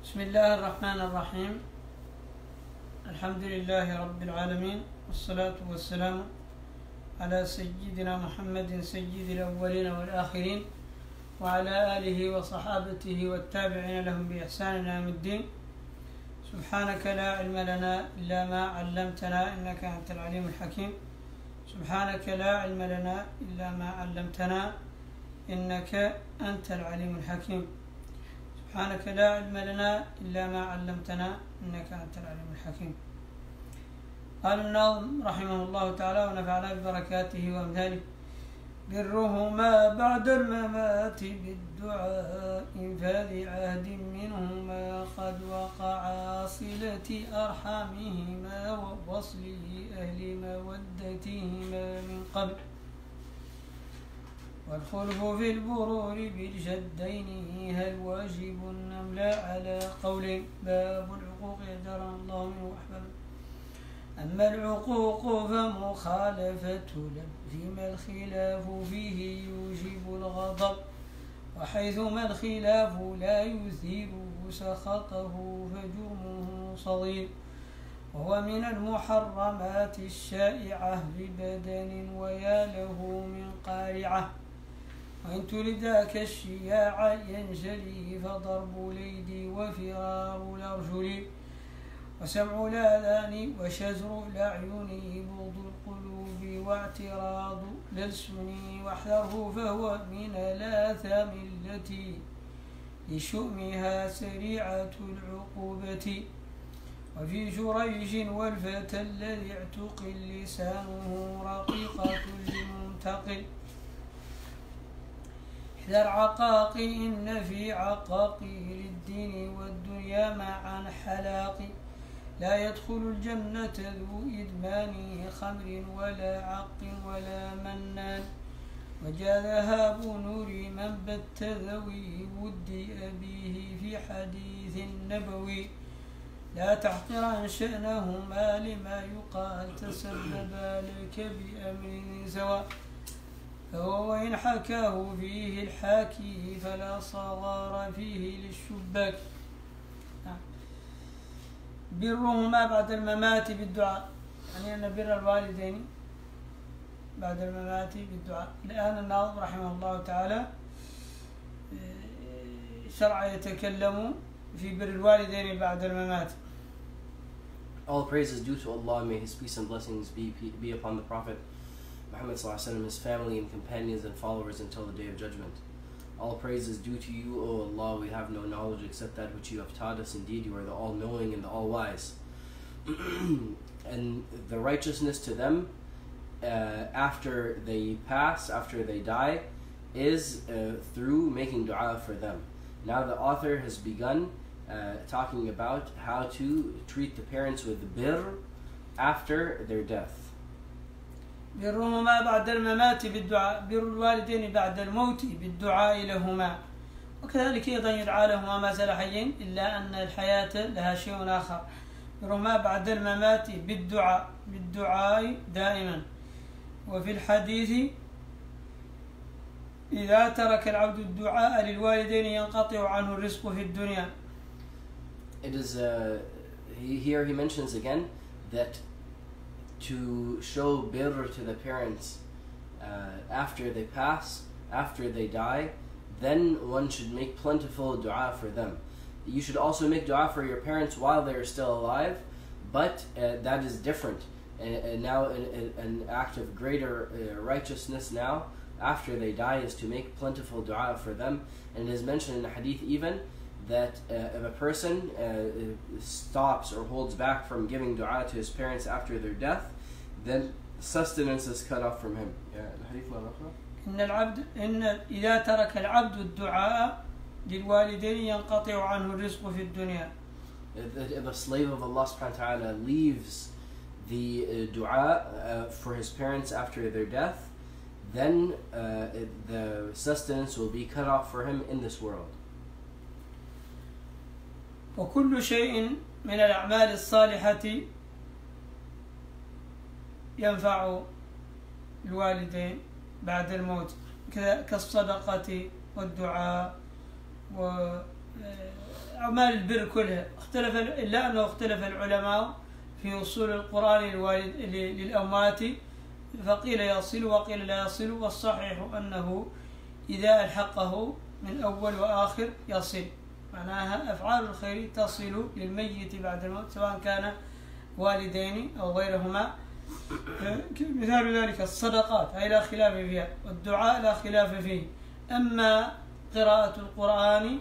بسم الله الرحمن الرحيم. الحمد لله رب العالمين، والصلاة والسلام على سيدنا محمد سيد الأولين والآخرين، وعلى آله وصحابته والتابعين لهم بإحسان إلى يوم الدين. سبحانك لا علم لنا إلا ما علمتنا إنك أنت العليم الحكيم. سبحانك لا علم لنا إلا ما علمتنا إنك أنت العليم الحكيم. سبحانك لا علم لنا إلا ما علمتنا إنك أنت العليم الحكيم. قال الناظم رحمه الله تعالى ونفعنا ببركاته وأمثاله: برهما بعد الممات بالدعاء فذي عهد منهما قد وقع، صلة أرحامهما ووصل أهل مودتهما من قبل، والخلف في البرور بالجدين هل واجب أم لا على قول. باب العقوق يجرى الله منه أحباب. أما العقوق فمخالفة لازم الخلاف فيه يوجب الغضب، وحيثما الخلاف لا يثير سخطه فجرمه صغير، وهو من المحرمات الشائعة ببدن ويا له من قارعة، وإن تلداك الشياع ينجلي فضرب الأيدي وفرار الأرجل، وسمع الآذان وشزر الأعين بغض القلوب واعتراض الألسن، واحذره فهو من الآثام التي لشؤمها سريعة العقوبة. وفي جريج والفتى الذي اعتقل لسانه رقيقة لمنتقل، إحدى العقاق إن في عقاقير الدين والدنيا معا حلاق، لا يدخل الجنة ذو إدمان خمر ولا عق ولا منان، وجاء ذهاب نور من بت ذوي ود أبيه في حديث النبوي، لا تحقرن شأنهما لما يقال تسببا لك بأمر سواء، فهو وإن حكاه فيه الحاكي فلا صغار فيه للشباك. برهما بعد الممات بالدعاء، يعني أن بر الوالدين بعد الممات بالدعاء. الآن الناظم رحمه الله تعالى شرع يتكلم في بر الوالدين بعد الممات. All praise is due to Allah. May His peace and blessings be upon the Prophet Muhammad ﷺ, his family and companions and followers until the Day of Judgment. All praise is due to you, O Allah. We have no knowledge except that which you have taught us. Indeed, you are the all-knowing and the all-wise. And the righteousness to them after they pass, after they die, is through making dua for them. Now the author has begun talking about how to treat the parents with birr after their death. برهما بعد الممات بالدعاء، بر الوالدين بعد الموت بالدعاء لهما، وكذلك أيضا يدعى لهما ما زال حيين، إلا أن الحياة لها شيء آخر. برهما بعد الممات بالدعاء دائما. وفي الحديث: إذا ترك العبد الدعاء للوالدين ينقطع عنه الرزق في الدنيا. It is here he mentions again that to show birr to the parents after they pass, after they die, then one should make plentiful dua for them. You should also make dua for your parents while they are still alive, but that is different. And now an act of greater righteousness now after they die is to make plentiful dua for them. And it is mentioned in the hadith even that if a person stops or holds back from giving dua to his parents after their death, then sustenance is cut off from him. إن إذا ترك العبد الدعاء للوالدين ينقطع عنه الرزق في الدنيا. If a slave of Allah subhanahu wa ta'ala leaves the dua for his parents after their death, then the sustenance will be cut off for him in this world. وكل شيء من الأعمال الصالحة ينفع الوالدين بعد الموت كالصدقة والدعاء أعمال البر كلها إلا أنه اختلف العلماء في وصول القرآن للأموات، فقيل يصل وقيل لا يصل، والصحيح أنه إذا ألحقه من أول وآخر يصل، معناها أفعال الخير تصل للميت بعد الموت سواء كان والدين أو غيرهما. مثال ذلك الصدقات هي لا خلاف فيها، والدعاء لا خلاف فيه. أما قراءة القرآن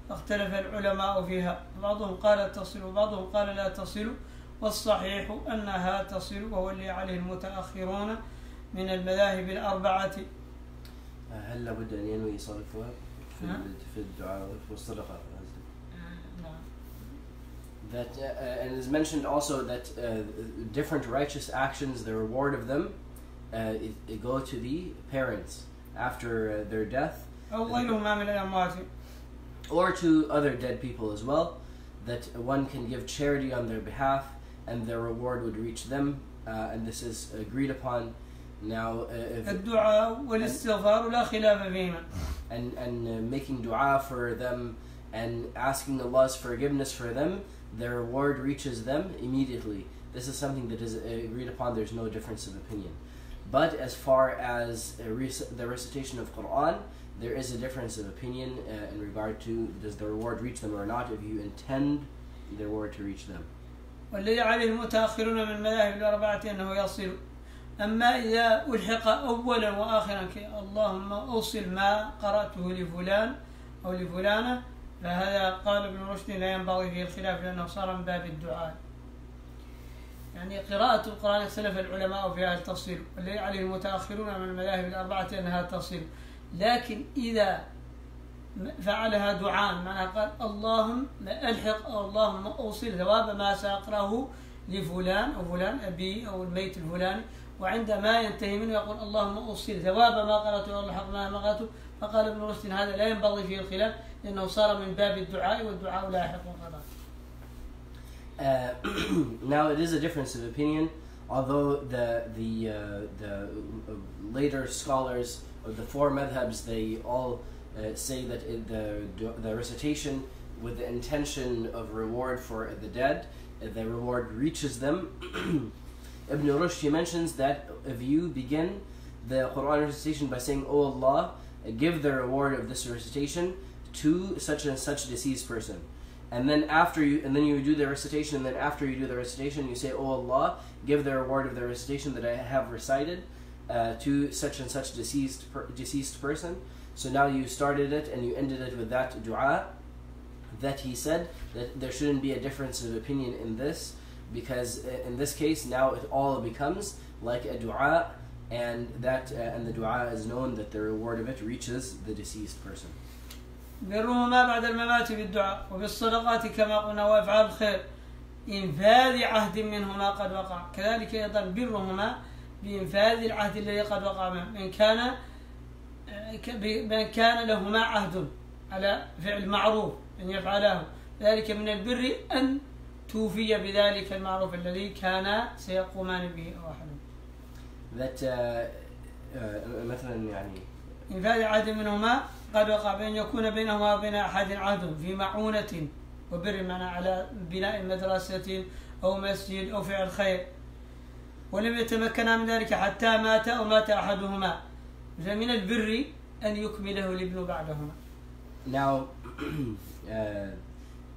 فاختلف العلماء فيها، بعضهم قال تصل وبعضهم قال لا تصل، والصحيح أنها تصل، وهو اللي عليه المتأخرون من المذاهب الأربعة. هل لابد أن ينوي صرفها في الدعاء والصدقة؟ That and it is mentioned also that different righteous actions, the reward of them, it go to the parents after their death, or to other dead people as well. That one can give charity on their behalf, and their reward would reach them, and this is agreed upon. Now, and making dua for them and asking Allah's forgiveness for them, their reward reaches them immediately. This is something that is agreed upon. There's no difference of opinion. But as far as the recitation of Quran, there is a difference of opinion in regard to does the reward reach them or not, if you intend the reward to reach them. والذي عليه المتأخرون من المذاهب الأربعة أنه يصل. أما إذا ألحق أولا وآخرا اللهم أوصل ما قرأته لفلان أو لفلانة، فهذا قال ابن رشد لا ينبغي فيه الخلاف لأنه صار من باب الدعاء. يعني قراءة القرآن اختلف العلماء فيها تصل، والذي عليه المتأخرون من المذاهب الأربعة أنها تصل. لكن إذا فعلها دعاء، معناها قال اللهم ألحق أو اللهم أوصل ثواب ما سأقرأه لفلان أو فلان أبي أو الميت الفلاني، وعندما ينتهي منه يقول اللهم أوصل ثواب ما قرأته والحق ما قرأته. فقال ابن رشد هذا لا ينبغي فيه الخلاف لأنه صار من باب الدعاء، والدعاء لا يحق القضاء. Now it is a difference of opinion, although the later scholars of the four madhabs, they all say that the recitation with the intention of reward for the dead, the reward reaches them. Ibn Rushd mentions that if you begin the Quran recitation by saying, "Oh Allah, give the reward of this recitation to such and such deceased person," and then you do the recitation, and then after you do the recitation, you say, "Oh Allah, give the reward of the recitation that I have recited to such and such deceased person." So now you started it and you ended it with that dua. That he said that there shouldn't be a difference of opinion in this, because in this case now it all becomes like a dua, and the dua is known that the reward of it reaches the deceased person. برهما بعد الممات بالدعاء وبالصدقات كما قلنا، وأفعال الخير إنفاذ عهد منهما قد وقع، كذلك أيضا برهما بإنفاذ العهد الذي قد وقع من كان لهما عهد على فعل معروف أن يفعله، ذلك من البر أن توفي بذلك المعروف الذي كان سيقومان به أو أحدهم. مثلا يعني إنفاذ عهد منهما قد وقع، بأن يكون بينهما وبين أحد عهد في معونة وبر، معنا على بناء مدرسة أو مسجد أو فعل خير، ولم يتمكنا من ذلك حتى مات أو مات أحدهما، فمن البر أن يكمله الابن بعدهما. Now,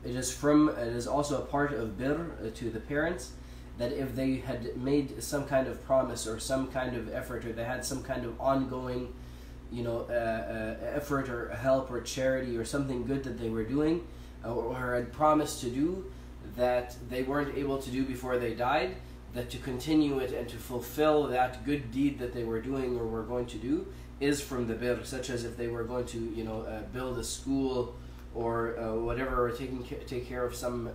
it is also a part of birr to the parents that if they had made some kind of promise or some kind of effort, or they had some kind of ongoing, effort or help or charity or something good that they were doing, or had promised to do that they weren't able to do before they died, that to continue it and to fulfill that good deed that they were doing or were going to do is from the birr, such as if they were going to build a school or whatever, or take care of some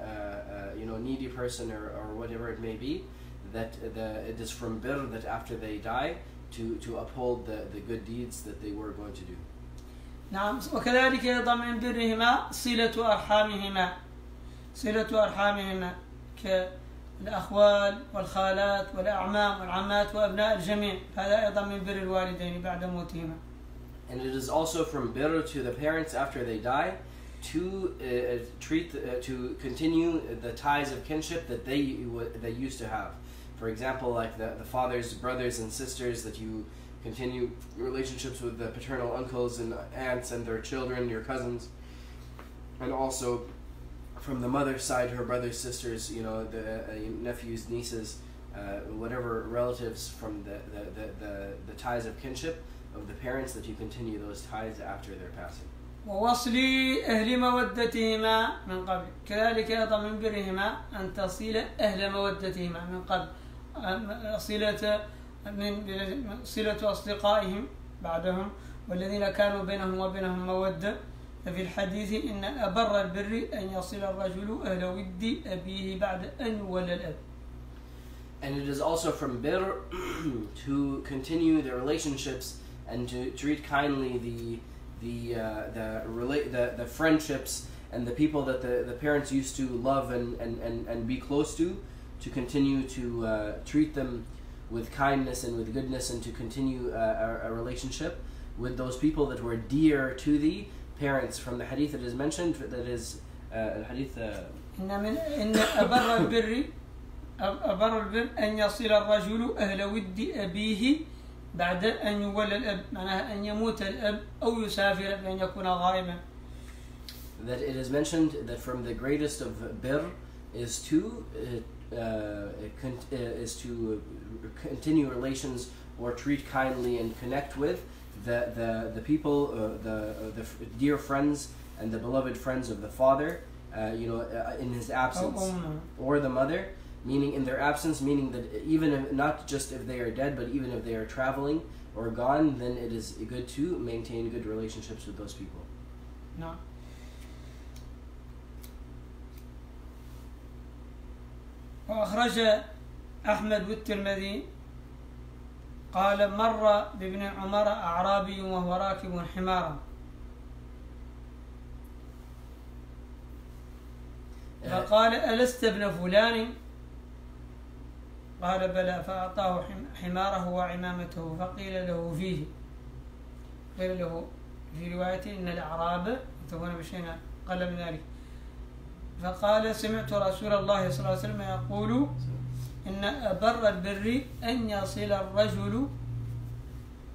needy person or whatever it may be, that it is from birr that after they die to uphold the good deeds that they were going to do. نعم، وكذلك أيضا من برهما صلة أرحامهما كالأخوال والخالات والأعمام والعمات وأبناء الجميع، هذا أيضا من بر الوالدين بعد موتهما. And it is also from birr to the parents after they die to to continue the ties of kinship that they used to have. For example, like the father's brothers and sisters, that you continue relationships with the paternal uncles and aunts and their children, your cousins, and also from the mother's side, her brothers, sisters, the nephews, nieces, whatever relatives from the ties of kinship of the parents, that you continue those ties after their passing. ووصل أهل مودتهما من قبل كذلك أيضا من برهما أن تصل أهل مودتهما من قبل صلة أصدقائهم بعدهم والذين كانوا بينهم وبينهم مودة. ففي الحديث إن أبر البر أن يصل الرجل أهل ود أبيه بعد أن يولى الأب. And it is also from bir to continue the relationships and to treat kindly the friendships and the people that the parents used to love and be close to continue to treat them with kindness and with goodness, and to continue a relationship with those people that were dear to the parents. From the hadith that is mentioned, that is hadith إن أبر البر أن يصل الرجل أهل ود أبيه بعد أن يولى الأب، معناها أن يموت الأب أو يسافر بأن يكون غائبا. That it is mentioned that from the greatest of bir is to continue relations or treat kindly and connect with the people, the dear friends and the beloved friends of the father, in his absence, or the mother, meaning in their absence, meaning that even if, not just if they are dead, but even if they are traveling or gone, then it is good to maintain good relationships with those people. No. وأخرج أحمد والترمذي قال مر بابن عمر أعرابي وهو راكب حمارا فقال ألست ابن فلان؟ قال بلى، فأعطاه حماره وعمامته فقيل له فيه، قيل له في رواية إن الأعراب يتبون بشيء قل من ذلك، فقال سمعت رسول الله صلى الله عليه وسلم يقول إن أبر البر أن يصل الرجل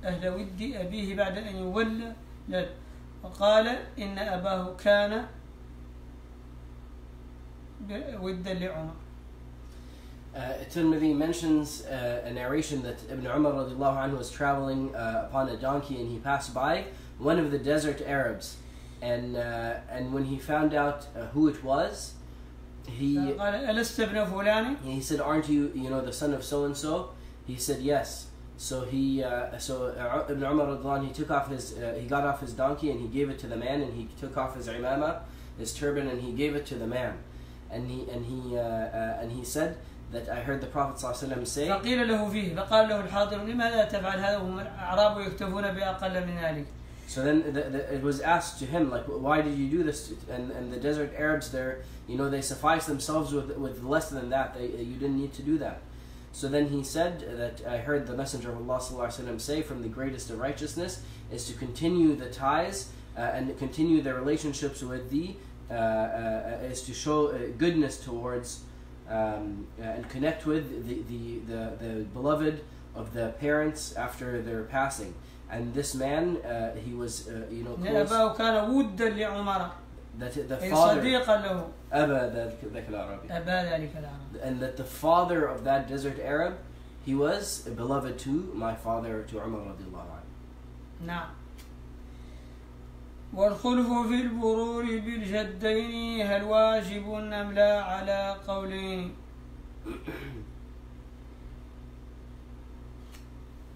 أهل ود أبيه بعد أن يولى، وقال إن أباه كان ودا لعمر. Tirmidhi mentions a narration that Ibn Umar radiallahu anhu was traveling upon a donkey, and he passed by one of the desert Arabs, and when he found out who it was, he said, "Aren't you the son of so and so?" He said, "Yes." So Ibn Umar radiallahu anhu, he got off his donkey and he gave it to the man, and he took off his imama, his turban, and he gave it to the man, and he said that I heard the Prophet ﷺ say, فقيل له فيه فقال له الحاضر لماذا تفعل هذا وهم الأعراب يكتفون بأقل من ذلك. So then it was asked to him, like, why did you do this? And the desert Arabs there, they suffice themselves with less than that. You didn't need to do that. So then he said that I heard the Messenger of Allah ﷺ say, from the greatest of righteousness is to continue the ties and continue the relationships with is to show goodness towards and connect with the beloved of the parents after their passing. And this man, he was close. That the father, and that the father of that desert Arab, he was beloved to my father, to Umar radiallahu anhu. نعم. والخلف في البرور بالجدين هل واجب أم لا على قولين.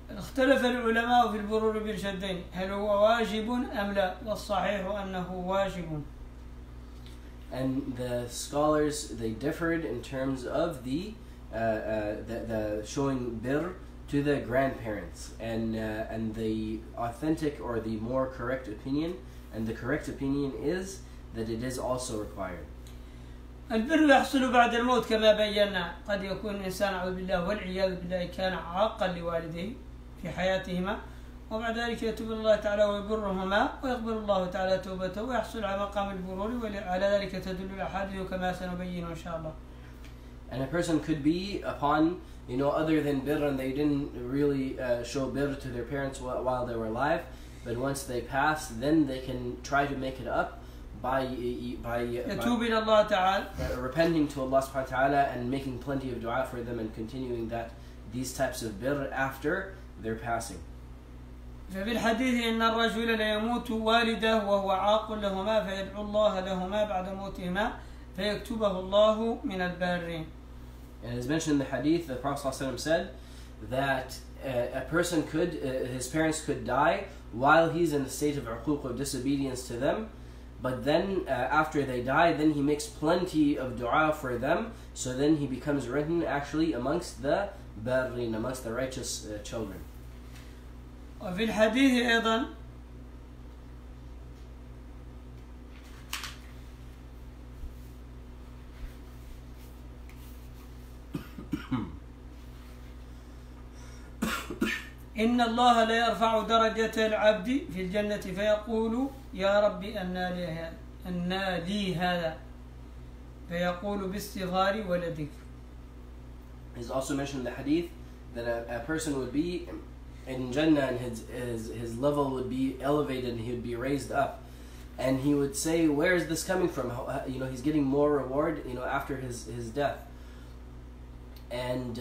اختلف العلماء في البرور بالجدين هل هو واجب أم لا، والصحيح أنه واجب. And the scholars, they differed in terms of the showing bir to the grandparents, and the authentic or the more correct opinion, and the correct opinion is that it is also required. البر يحصل بعد الموت كما بينا. قد يكون الإنسان أعوذ بالله والعياذ بالله كان عاقا لوالديه في حياتهما، وبعد ذلك يتوب الله تعالى ويبرهما ويقبل الله تعالى توبته ويحصل على مقام البرور وعلى ذلك تدل الأحاديث كما سنبين إن شاء الله. And a person could be upon, other than birr, and they didn't really show birr to their parents while they were alive, but once they pass, then they can try to make it up by repenting to Allah subhanahu wa ta'ala and making plenty of dua for them and continuing these types of birr after their passing. ففي الحديث إن الرجل ليموت والده وهو عاق لهما فيدعو الله لهما بعد موتهما فيكتبه الله من البارين. And as mentioned in the hadith, the Prophet ﷺ said that a person his parents could die while he's in a state of uquq, of disobedience to them, but then after they die, then he makes plenty of dua for them, so then he becomes written actually amongst the barrin, amongst the righteous children. وفي الحديث أيضا إن الله لا يرفع درجة العبد في الجنة فيقول يا ربي أنى لي هذا فيقول باستغفار ولدك. It's also mentioned in the hadith that a person would be in Jannah and his level would be elevated and he would be raised up. And he would say, where is this coming from? He's getting more reward, after his death. And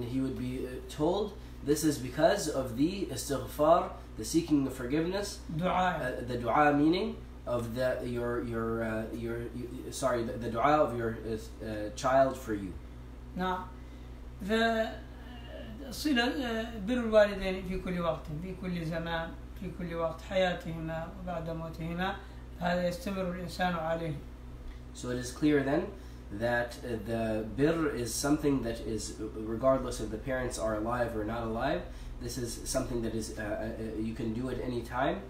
he would be told, this is because of the istighfar, the seeking of forgiveness, the dua meaning of the dua of your child for you. نعم. صلة بر الوالدين في كل وقت في كل زمان في كل وقت حياتهما وبعد موتهما هذا يستمر الإنسان عليه. So it is clear then that the birr is something that is, regardless if the parents are alive or not alive, this is something that is you can do at any time,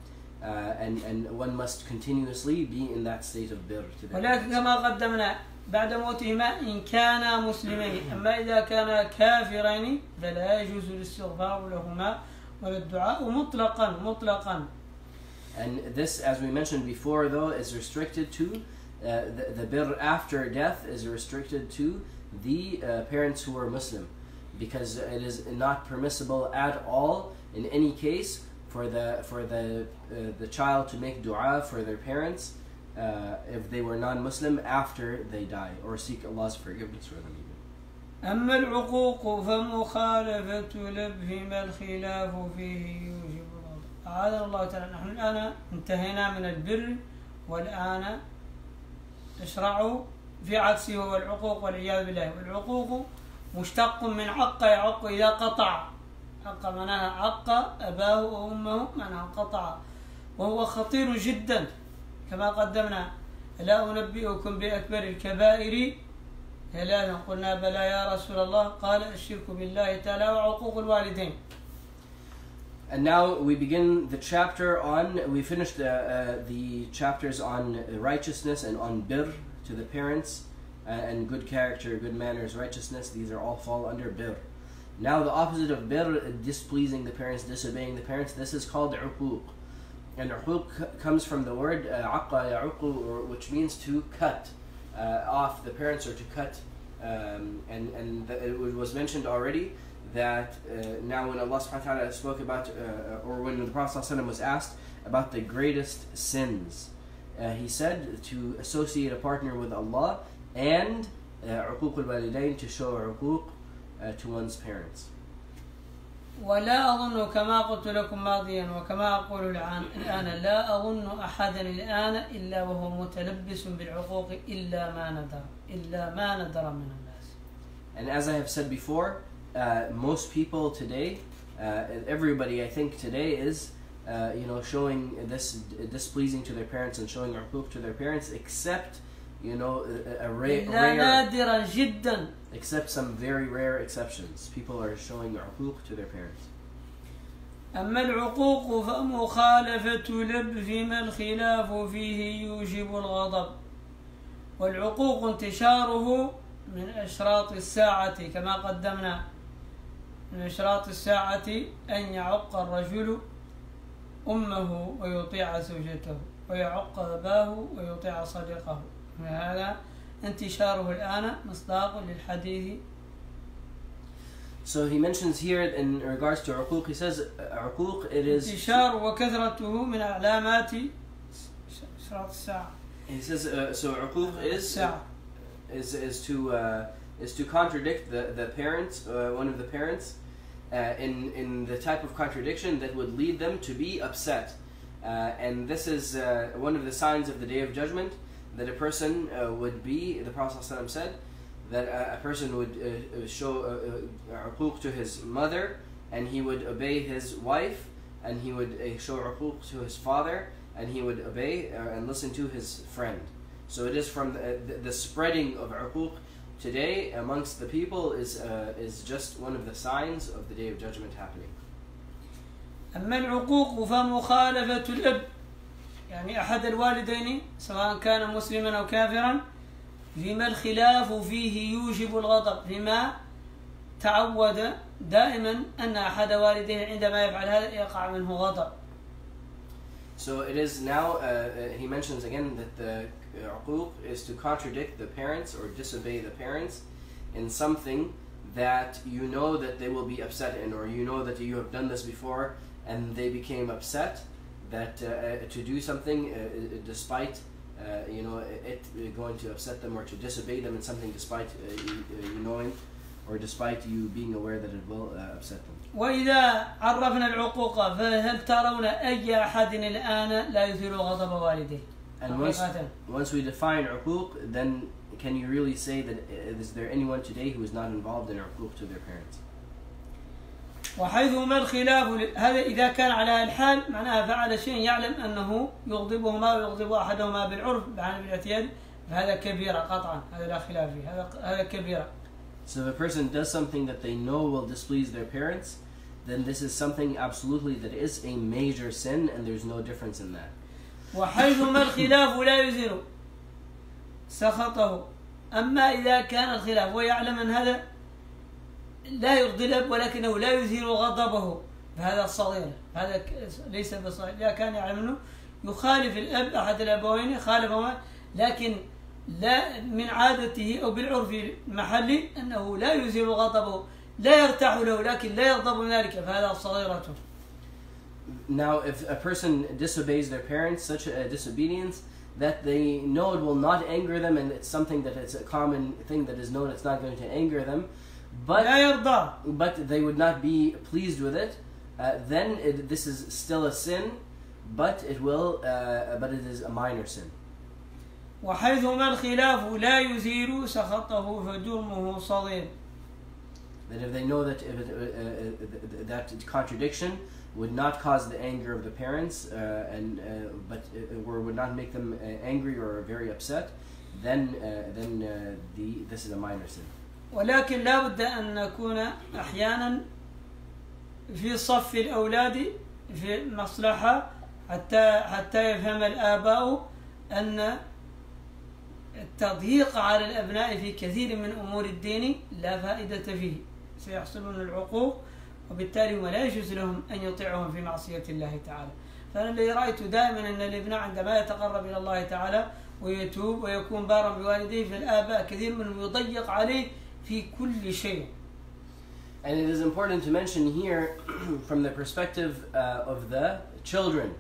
and one must continuously be in that state of birr. ولكن كما قدمنا بعد موتهما إن كانا مسلمين، أما إذا كانا كافرين فلا يجوز الاستغفار لهما ولا الدعاء مطلقا. And this, as we mentioned before, though, is restricted to the birr after death is restricted to the parents who are Muslim, because it is not permissible at all in any case for the child to make dua for their parents if they were non-Muslim after they die, or seek Allah's forgiveness for them even. أما العقوق فمخالفة لبهما الخلاف فيه يوجب الغضب. أعاذنا الله تعالى. نحن الآن انتهينا من البر والآن نشرع في عكسه هو العقوق والعياذ بالله. والعقوق مشتق من عق يعق إذا قطع. عق معناها عق أباه وأمه معناها قطع، وهو خطير جدا كما قدمنا. لا أنبئكم بأكبر الكبائر ثلاثا قلنا بلى يا رسول الله قال الشرك بالله تعالى وعقوق الوالدين. And now we begin the chapter on, we finished the chapters on righteousness and on birr to the parents, and good character, good manners, righteousness. These are all fall under birr. Now the opposite of birr, displeasing the parents, disobeying the parents, this is called uquq. And uquq comes from the word aqqa ya'uqu, which means to cut off the parents, or to cut. It was mentioned already that now when Allah subhanahu wa ta'ala spoke about, or when the Prophet ﷺ was asked about the greatest sins, he said to associate a partner with Allah and uquq al-walidain, to show uquq to one's parents. ولا أظن كما قلت لكم ماضيا وكما أقول الآن لا أظن أحدا الآن إلا وهو متلبس بالعقوق إلا ما ندر من الناس. And as I have said before, most people today, everybody I think today is showing this displeasing to their parents and showing uquq to their parents, except نادرا جدا. Except some very rare exceptions. People are showing uquq to their parents. أما العقوق فمخالفة لبهما الخلاف فيه يوجب الغضب. والعقوق انتشاره من أشراط الساعة كما قدمنا. من أشراط الساعة أن يعق الرجل أمه ويطيع زوجته ويعق أباه ويطيع صديقه. هذا انتشاره الآن مصداق للحديث. So he mentions here in regards to عقوق, he says عقوق, it is انتشار وكثرته من علامات إشراط الساعة. He says so عقوق is to contradict the parents, one of the parents, in the type of contradiction that would lead them to be upset, and this is one of the signs of the Day of Judgment, that a person would be. The Prophet ﷺ said that a person would show عقوق to his mother, and he would obey his wife, and he would show عقوق to his father, and he would obey and listen to his friend. So it is from the spreading of عقوق today amongst the people is just one of the signs of the Day of Judgment happening. أما العقوق فمخالفة الأب، يعني أحد الوالدين سواء كان مسلما أو كافرا، فيما الخلاف فيه يوجب الغضب، فيما تعود دائما أن أحد والديه عندما يفعل هذا يقع منه غضب. So it is now, he mentions again that the عقوق is to contradict the parents or disobey the parents in something that you know that they will be upset in, or you know that you have done this before and they became upset, that to do something despite it going to upset them, or to disobey them in something despite you knowing, or despite you being aware that it will upset them. وإذا عرفنا العقوق فهل ترون أي أحد الآن لا يثير غضب والديه؟ And once we define عقوق, then can you really say that is there anyone today who is not involved in عقوق to their parents? وحيثما الخلاف هذا إذا كان على الحال معناها فعل شيء يعلم أنه يغضبهما ويغضب أحدهما بالعرف بعين الاعتياد، فهذا كبيرة قطعا، هذا لا خلاف فيه، هذا كبيرة. So if a person does something that they know will displease their parents, then this is something absolutely that is a major sin, and there's no difference in that. وحيثما الخلاف لا يزيل سخطه، أما إذا كان الخلاف ويعلم أن هذا لا يرضي الأب ولكنه لا يزيل غضبه، فهذا صغير، هذا ليس بصغير. إذا كان يعلم أنه يخالف الأب أحد الأبوين خالفهما، لكن لا من عادته أو بالعرف المحلي أنه لا يزيل غضبه، لا يرتاح له لكن لا يغضب من ذلك، فهذا صغيرة. Now, if a person disobeys their parents, such a disobedience that they know it will not anger them, and it's something that it's a common thing that is known, it's not going to anger them, but they would not be pleased with it, then this is still a sin, but it is a minor sin. وحيثما الخلاف لا يزيل سخطه فجرمه صغير. That if they know that that contradiction would not cause the anger of the parents, but would not make them angry or very upset, then this is a minor sin. ولكن لا بد أن نكون أحيانا في صف الأولاد في مصلحة حتى يفهم الآباء أن التضييق على الأبناء في كثير من أمور الدين لا فائدة فيه، سيحصلون العقوق، وبالتالي هم لا يجوز لهم أن يطيعهم في معصية الله تعالى. فأنا الذي رأيت دائما أن الابن عندما يتقرب إلى الله تعالى ويتوب ويكون بارا بوالديه، فالآباء كثير منهم يضيق عليه في كل شيء. And it is important to mention here from the perspective of the children.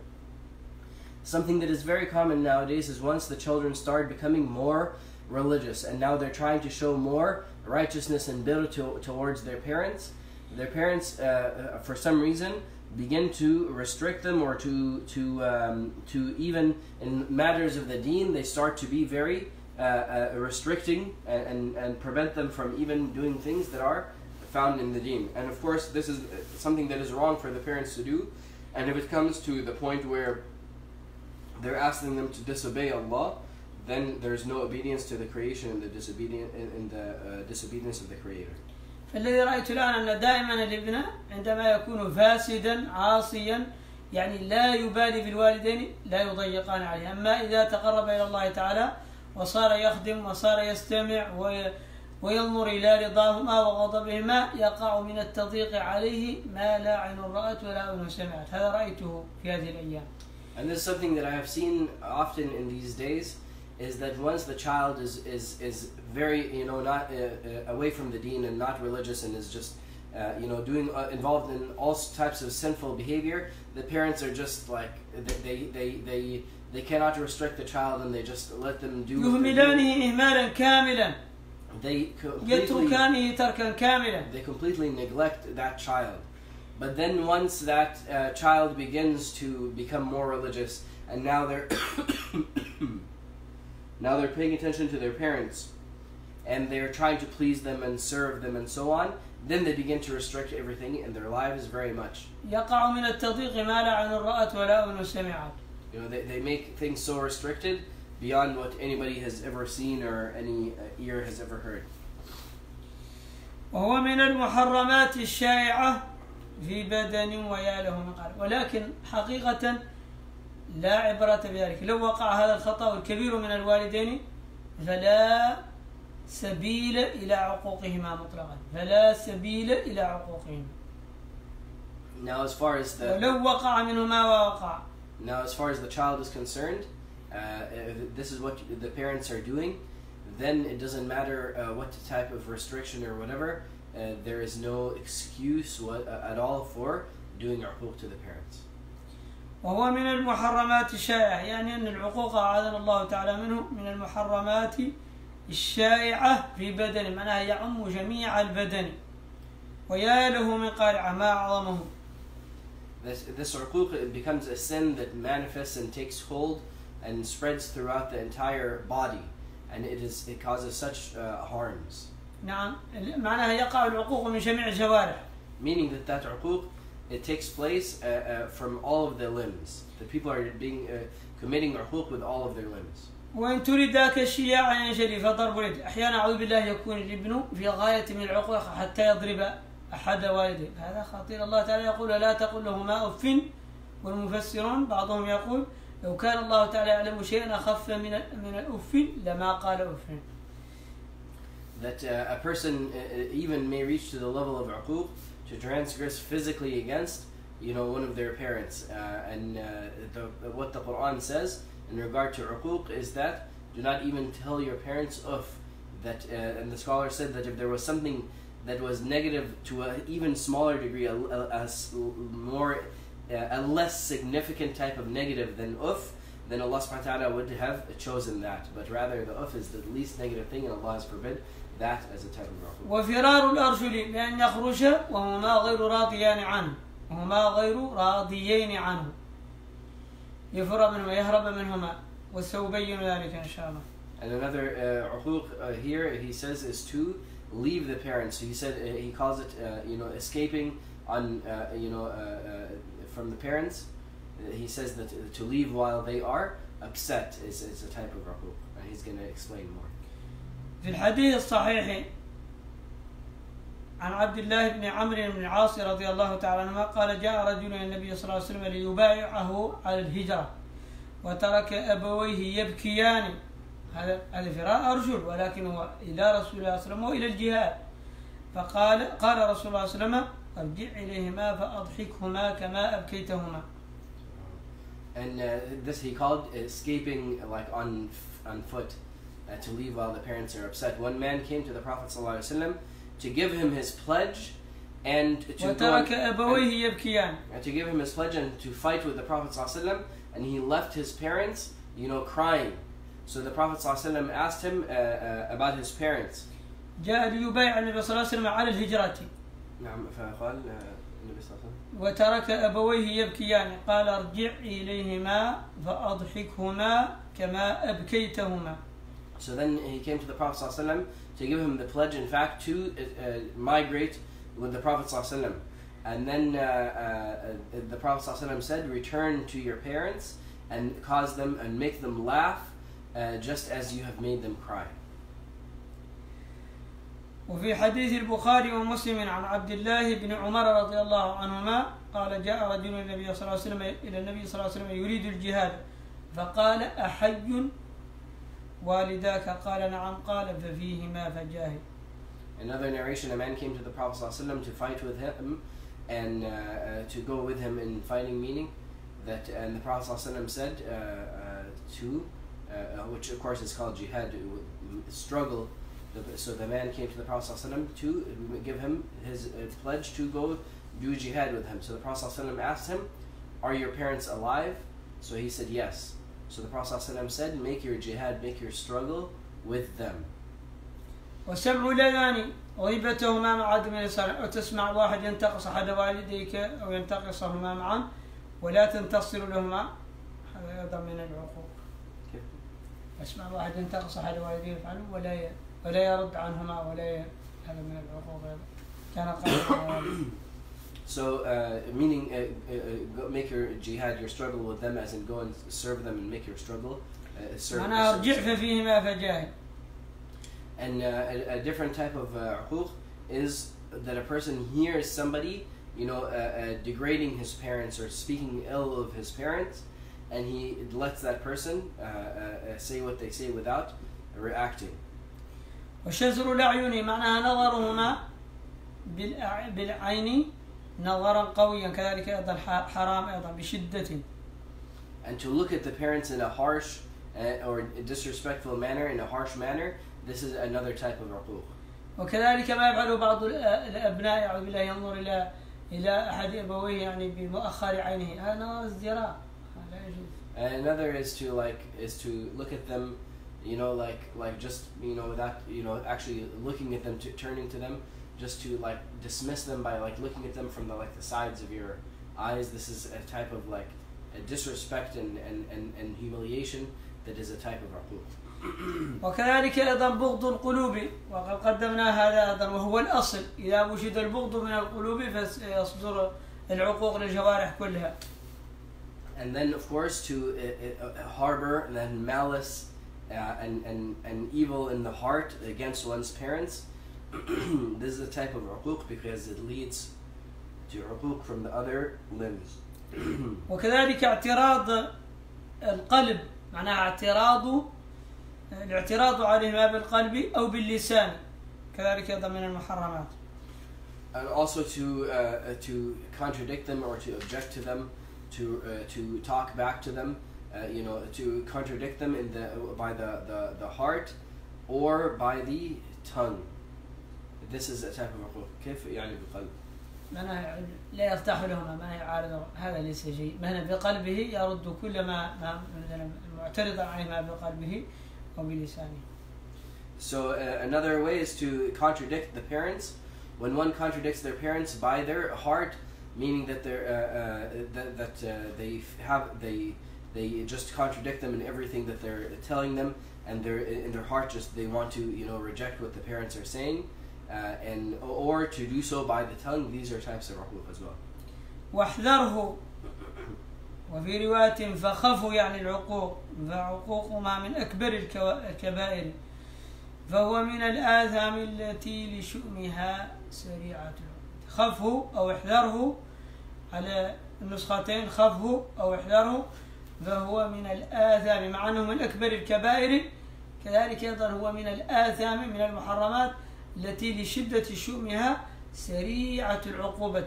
Something that is very common nowadays is once the children start becoming more religious and now they're trying to show more righteousness and birr towards their parents for some reason begin to restrict them, or to even in matters of the deen they start to be very restricting and prevent them from even doing things that are found in the deen. And of course this is something that is wrong for the parents to do, and if it comes to the point where they're asking them to disobey Allah, then there's no obedience to the creation and the disobedience of the Creator. فالذي رأيت الآن أن دائما الابن عندما يكون فاسدا عاصيا يعني لا يبالي بالوالدين لا يضيقان عليه، أما إذا تقرب إلى الله تعالى وصار يخدم وصار يستمع وينظر إلى رضاهما وغضبهما يقع من التضييق عليه ما لا عين رأت ولا أذن سمعت. هذا رأيته في هذه الأيام. And this is something that I have seen often in these days, is that once the child is very, not away from the deen and not religious and is just, doing involved in all types of sinful behavior, the parents are just like, they cannot restrict the child and they just let them do. يهملانه إهمالا كاملا. They يتركانه تركا كاملا. They completely neglect that child. But then once that child begins to become more religious, and now they're paying attention to their parents, and they're trying to please them and serve them and so on, then they begin to restrict everything in their lives very much. يقع من التضييق ما لا عين رأت ولا أذن سمعت. They make things so restricted beyond what anybody has ever seen or any ear has ever heard. وهو من المحرمات الشائعة في بدن ويا له من قال، ولكن حقيقة لا عبرة بذلك. لو وقع هذا الخطأ الكبير من الوالدين فلا سبيل إلى عقوقهما مطلقا. فلا سبيل إلى عقوقهما. Now as far as ولو وقع منهما ووقع. Now as far as the child is concerned, if this is what the parents are doing, then it doesn't matter what type of restriction or whatever, there is no excuse at all for doing عقوق to the parents. وهو من المحرمات الشائعة، يعني أن العقوق أعاذنا الله تعالى منه من المحرمات الشائعة في بدن، معناها يعم جميع البدن. ويا له من قارعة ما أعظمه. This عقوق becomes a sin that manifests and takes hold and spreads throughout the entire body, and it causes such harms. نعم، معناها يقع العقوق من جميع الجوارح. Meaning that عقوق, it takes place from all of the limbs. The people are committing عقوق with all of their limbs. وإن تريد ذاك الشياع ينجلي فضرب اليد. أحيانا أعوذ بالله يكون الابن في غاية من العقوق حتى يضرب أحد والديه. هذا خطير. الله تعالى يقول لا تقل لهما أف، والمفسرون بعضهم يقول لو كان الله تعالى يعلم شيئا أخف من الأف لما قال أف. That a person even may reach to the level of عقوق to transgress physically against one of their parents, and what the Quran says in regard to عقوق is that do not even tell your parents uff. That and the scholar said that if there was something that was negative to an even smaller degree, a less significant type of negative than uff, then Allah subhanahu wa ta'ala would have chosen that. But rather the uff is the least negative thing, and Allah has forbid that as a type of عقوق. وفرار الأرجل بأن يخرج وهما غير راضيان عنه، وهما غير راضيين عنه، يفر منهما يهرب منهما، وسأبين ذلك إن شاء الله. And another عقوق here he says is to leave the parents. So he said he calls it escaping on from the parents. He says that to leave while they are upset is a type of عقوق, and he's going to explain more. في الحديث الصحيح عن عبد الله بن عمرو بن العاص رضي الله تعالى عنهما قال جاء رجل إلى النبي صلى الله عليه وسلم ليبايعه على الهجرة وترك أبويه يبكيان. هذا فراء أرجل، ولكن هو إلى رسول الله صلى الله عليه وسلم وإلى الجهاد. قال رسول الله صلى الله عليه وسلم ارجع إليهما فأضحكهما كما أبكيتهما. And this he called escaping like on foot, to leave while the parents are upset. One man came to the Prophet ﷺ to give him his pledge and to give him his pledge and to fight with the Prophet ﷺ, and he left his parents, crying. So the Prophet ﷺ asked him about his parents. جاء ليبايع النبي صلى الله عليه وسلم على الهجرة. نعم، فقال النبي صلى الله عليه وسلم وترك أبويه يبكيان قال ارجع إليهما فأضحكهما كما أبكيتهما. So then he came to the Prophet ﷺ to give him the pledge, in fact, to migrate with the Prophet ﷺ. And then the Prophet ﷺ said, return to your parents and cause them and make them laugh just as you have made them cry. وفي حديث البخاري ومسلم عن عبد الله بن عمر رضي الله عنهما قال جاء رجل إلى النبي صلى الله عليه وسلم يريد الجهاد فقال أحي والداك؟ قال نعم. قال ففيهما فجاهد. Another narration, a man came to the Prophet ﷺ to fight with him and to go with him in fighting, meaning that, and the Prophet ﷺ said which of course is called jihad, struggle. So the man came to the Prophet ﷺ to give him his pledge to go do jihad with him. So the Prophet ﷺ asked him, "Are your parents alive?" So he said yes. So the Prophet ﷺ said, "Make your jihad, make your struggle with them." وسمع الأذان غيبتهما مع عدم الإصرار، أو تسمع واحد ينتقص أحد والديك أو ينتقصهما معا ولا تنتصر لهما، هذا أيضا من العقوق. أسمع واحد ينتقص أحد والديه يفعله ولا يرد عنهما هذا من العقوق أيضا. كان قال So, meaning, make your jihad, your struggle with them, as in go and serve them and make your struggle. أنا أرجع فيهما فجاهد. And a different type of uquq is that a person hears somebody, degrading his parents or speaking ill of his parents, and he lets that person say what they say without reacting. وشزر الأعين معناها نظرهما بالعين نظرا قويا، كذلك أيضا حرام أيضا بشدة. And to look at the parents in a harsh or disrespectful manner, in a harsh manner, this is another type of uquq. وكذلك ما يفعله بعض الأبناء يعوذ بالله ينظر إلى أحد أبويه يعني بمؤخر عينه، هذا نظر ازدراء، لا يجوز. Another is to look at them, just without actually looking at them, turning to them, just to dismiss them by looking at them from the sides of your eyes. This is a type of a disrespect and humiliation that is a type of uquq. وكذلك أيضا بغض القلوب، وقد قدمنا هذا أيضا وهو الأصل، إذا وجد البغض من القلوب فيصدر العقوق للجوارح كلها. And then of course to harbor and then malice and evil in the heart against one's parents. This is a type of uquq because it leads to uquq from the other limbs. وكذلك اعتراض القلب، معناها الاعتراض عليهما بالقلب أو باللسان، كذلك أيضا من المحرمات. And also to contradict them or to object to them, to talk back to them, to contradict them by the heart or by the tongue. This is a type of uquq. كيف يعني بالقلب؟ معناها لا يرتاح لهما، ما يعارض، هذا ليس جيد. معناها بقلبه يرد كل ما معترض عليهما بقلبه أو بلسانه. So another way is to contradict the parents. When one contradicts their parents by their heart, meaning that they just contradict them in everything that they're telling them, and in their heart they want to reject what the parents are saying, or to do so by the tongue. These are types of uquq as well. واحذره، وفي رواية فخفوا يعني العقوق، فعقوقهما من أكبر الكبائر، فهو من الآثام التي لشؤمها سريعة. خفه أو احذره على النسختين، خفه أو احذره، فهو من الآثام، مع أنه من أكبر الكبائر، كذلك أيضا هو من الآثام من المحرمات التي لشدة شؤمها سريعة العقوبة،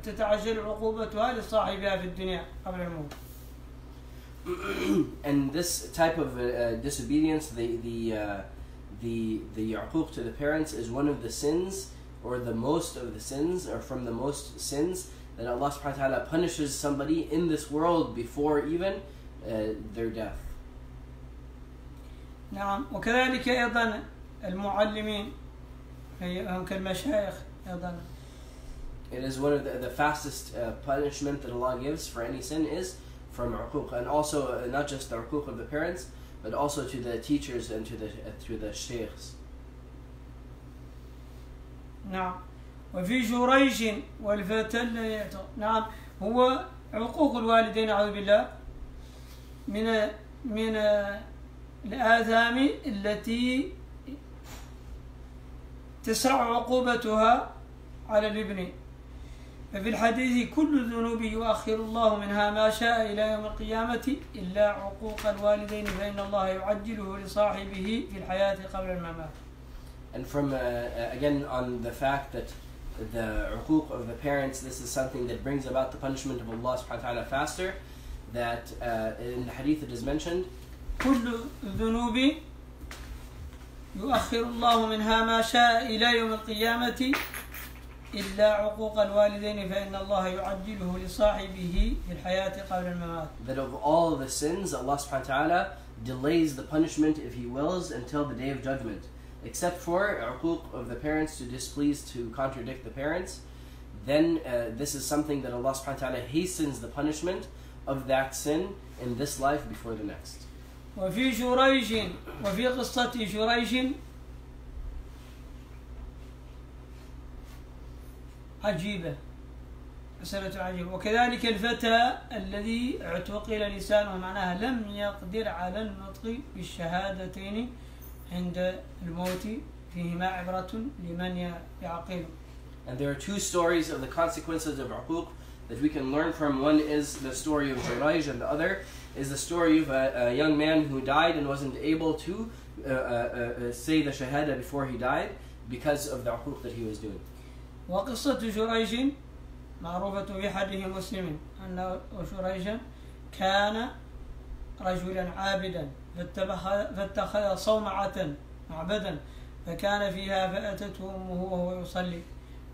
تتعجل عقوبتها لصاحبها في الدنيا قبل الموت. And this type of disobedience, the uquq to the parents, is one of the sins, or the most of the sins, or from the most sins that Allah subhanahu wa ta'ala punishes somebody in this world before even their death. نعم، وكذلك أيضا المعلمين هم كالمشايخ أيضا. It is one of the fastest punishment that Allah gives for any sin is from uquq, and also not just the uquq of the parents, but also to the teachers and to the shaykhs. نعم، وفي جريج والفتى الذي يعتق. نعم، هو عقوق الوالدين أعوذ بالله من الآثام التي تسرع عقوبتها على الابن. ففي الحديث كل الذنوب يؤخر الله منها ما شاء إلى يوم القيامة إلا عقوق الوالدين، فإن الله يعجله لصاحبه في الحياة قبل الممات. And from again on the fact that the uquq of the parents, this is something that brings about the punishment of Allah subhanahu wa ta'ala faster. That in the hadith it is mentioned, كل الذنوب يؤخر الله منها ما شاء إلى يوم القيامة إلا عقوق الوالدين فإن الله يعجله لصاحبه في الحياة قبل الممات. That of all the sins, Allah subhanahu wa ta'ala delays the punishment if He wills until the day of judgment, except for uquq of the parents, to displease, to contradict the parents. Then this is something that Allah subhanahu wa ta'ala hastens the punishment of that sin in this life before the next. وفي جريج وفي قصة جريج عجيبة، مسألة عجيبة. وكذلك الفتى الذي اعتقل لسانه، معناها لم يقدر على النطق بالشهادتين عند الموت، فيهما عبرة لمن يعقل. And there are two stories of the consequences of uquq that we can learn from. One is the story of Jurayj, and the other is the story of a young man who died and wasn't able to say the shahada before he died because of the uquq that he was doing. وقصة جريج معروفة في حديث مسلم أن جريجا كان رجلا عابدا فاتخذ صومعة معبدا فكان فيها فأتته أمه وهو يصلي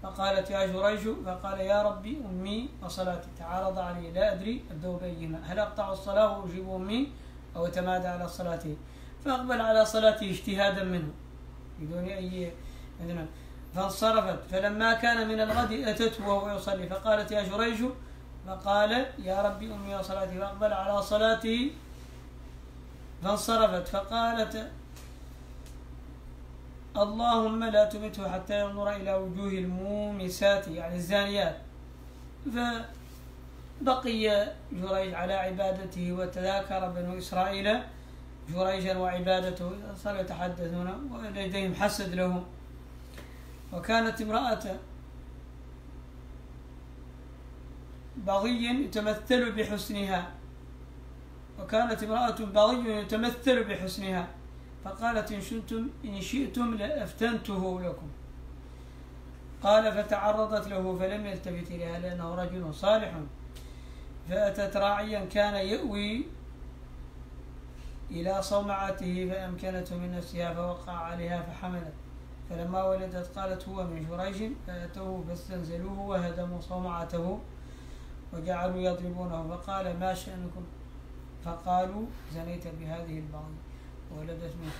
فقالت يا جريج، فقال يا ربي أمي وصلاتي، تعارض علي لا أدري أبدأ بأيهما، هل أقطع الصلاة وأجيب أمي أو أتمادى على صلاته؟ فأقبل على صلاته اجتهادا منه بدون أي إذن، فانصرفت. فلما كان من الغد أتته وهو يصلي فقالت يا جريج، فقال يا ربي أمي وصلاتي، فأقبل على صلاته فانصرفت. فقالت اللهم لا تمته حتى ينظر إلى وجوه المومسات، يعني الزانيات. فبقي جريج على عبادته، وتذاكر بنو إسرائيل جريجا وعبادته، صاروا يتحدثون ولديهم حسد له. وكانت امرأة بغي يتمثل بحسنها، فقالت إن شئتم لأفتنته لكم. قال فتعرضت له فلم يلتفت إليها لأنه رجل صالح، فأتت راعيا كان يأوي إلى صومعته فأمكنته من نفسها فوقع عليها فحملت. فلما ولدت قالت هو من جريج، فأتوه فاستنزلوه وهدموا صومعته وجعلوا يضربونه، فقال ما شأنكم؟ فقالوا زنيت بهذه البغي وولدت منه.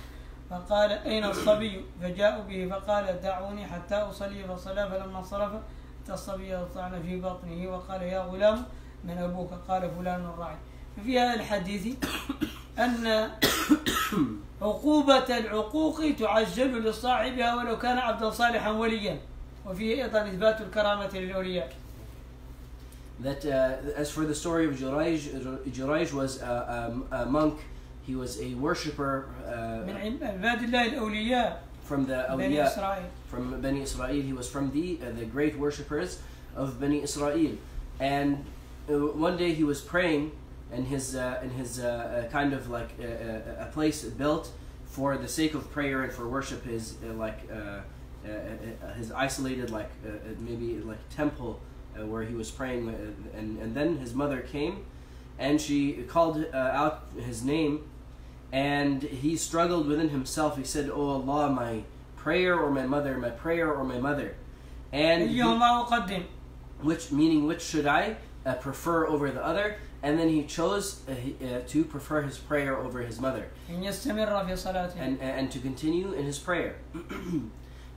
فقال أين الصبي؟ فجاءوا به فقال دعوني حتى أصلي، فصلى. فلما انصرف أتى الصبي يطعن في بطنه وقال يا غلام من أبوك؟ قال فلان الراعي. ففي هذا الحديث أن عقوبة العقوق تعجل لصاحبها ولو كان عبدا صالحا وليا، وفيه أيضا إثبات الكرامة للأولياء. That as for the story of Jurayj was a monk. He was a worshipper from the awliya, from Bani Israel. He was from the great worshippers of Bani Israel. And one day he was praying in his kind of like a place built for the sake of prayer and for worship, his his isolated maybe like temple where he was praying, and then his mother came and she called out his name, and he struggled within himself. He said, "Oh Allah, my prayer or my mother, my prayer or my mother," and which should I prefer over the other? And then he chose to prefer his prayer over his mother, and to continue in his prayer.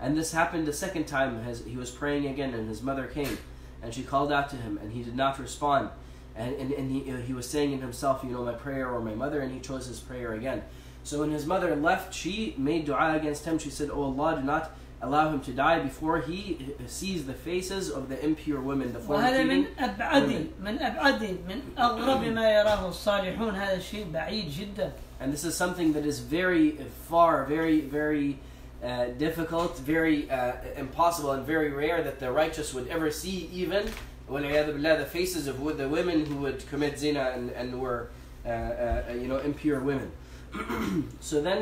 And this happened the second time as he was praying again, and his mother came and she called out to him and he did not respond, and he was saying in himself, you know, my prayer or my mother, and he chose his prayer again. So when his mother left, she made dua against him. She said, "Oh Allah, do not allow him to die before he sees the faces of the impure women, the fornicating women." And this is something that is very far, very, very difficult, very impossible, and very rare that the righteous would ever see, even the faces of the women who would commit zina and were impure women. So then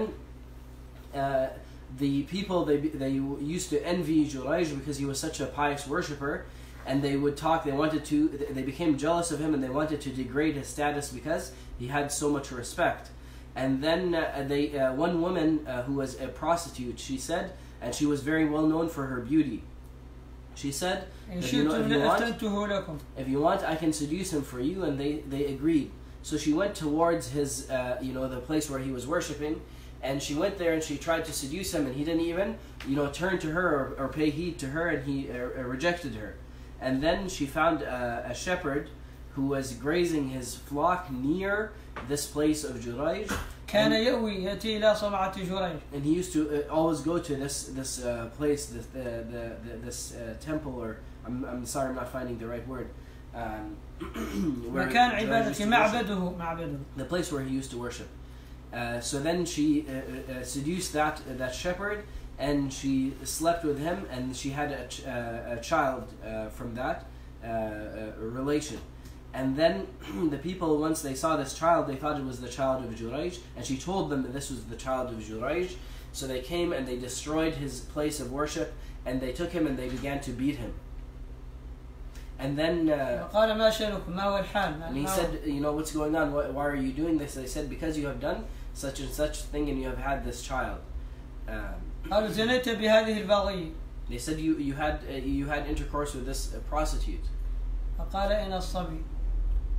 the people they used to envy Jurayj because he was such a pious worshipper, and they would talk. They became jealous of him, and they wanted to degrade his status because he had so much respect. And then one woman who was a prostitute, she said, and she was very well known for her beauty. She said, if you want, I can seduce him for you, and they agreed. So she went towards his, the place where he was worshiping, and she went there and she tried to seduce him, and he didn't even, turn to her or pay heed to her, and he rejected her. And then she found a shepherd who was grazing his flock near this place of Jurayj. كان يأوي يأتي إلى صومعة جريج. And he used to always go to this place, this temple, or I'm sorry, I'm not finding the right word. مكان عبادته معبده. The place where he used to worship. So then she seduced that shepherd, and she slept with him, and she had a child from that relation. And then the people, once they saw this child, they thought it was the child of Jurayj, and she told them that this was the child of Jurayj. So they came and they destroyed his place of worship, and they took him and they began to beat him. And then and he said, what's going on? Why are you doing this? They said, because you have done such and such thing, and you have had this child. They said you had intercourse with this prostitute.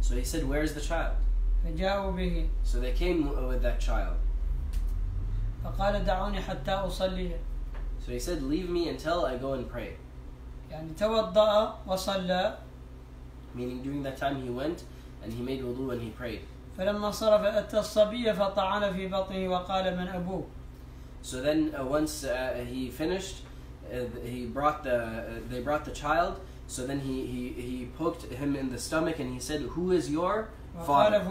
So he said, where's the child? So they came with that child. So he said, leave me until I go and pray. Meaning during that time he went and he made wudu and he prayed. So then once he finished, they brought the child. So then he poked him in the stomach and he said, who is your father?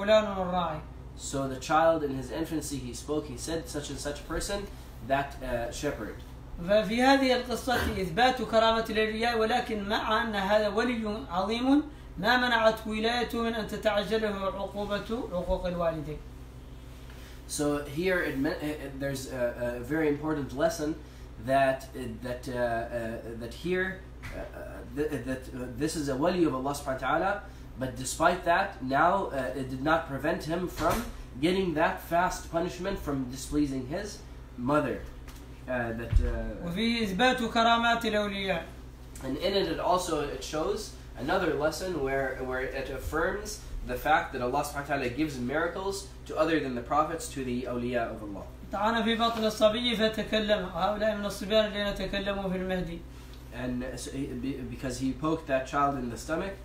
So the child in his infancy, he spoke, he said, such and such person, that shepherd. ففي هذه القصة إثبات كرامة الأولياء، ولكن مع أن هذا ولي عظيم ما منعت ولايته من أن تتعجله عقوبة عقوق الوالدين. So here there's a very important lesson that here this is a wali of Allah subhanahu wa ta'ala, but despite that, now it did not prevent him from getting that fast punishment from displeasing his mother. وفيه إثبات كرامات الأولياء. And in it also it shows another lesson where it affirms the fact that Allah subhanahu wa ta'ala gives miracles to other than the prophets, to the awliya of Allah. طعن في بطن الصبي فتكلم، هؤلاء من الصبيان الذين تكلموا في المهدي. And because he poked that child in the stomach,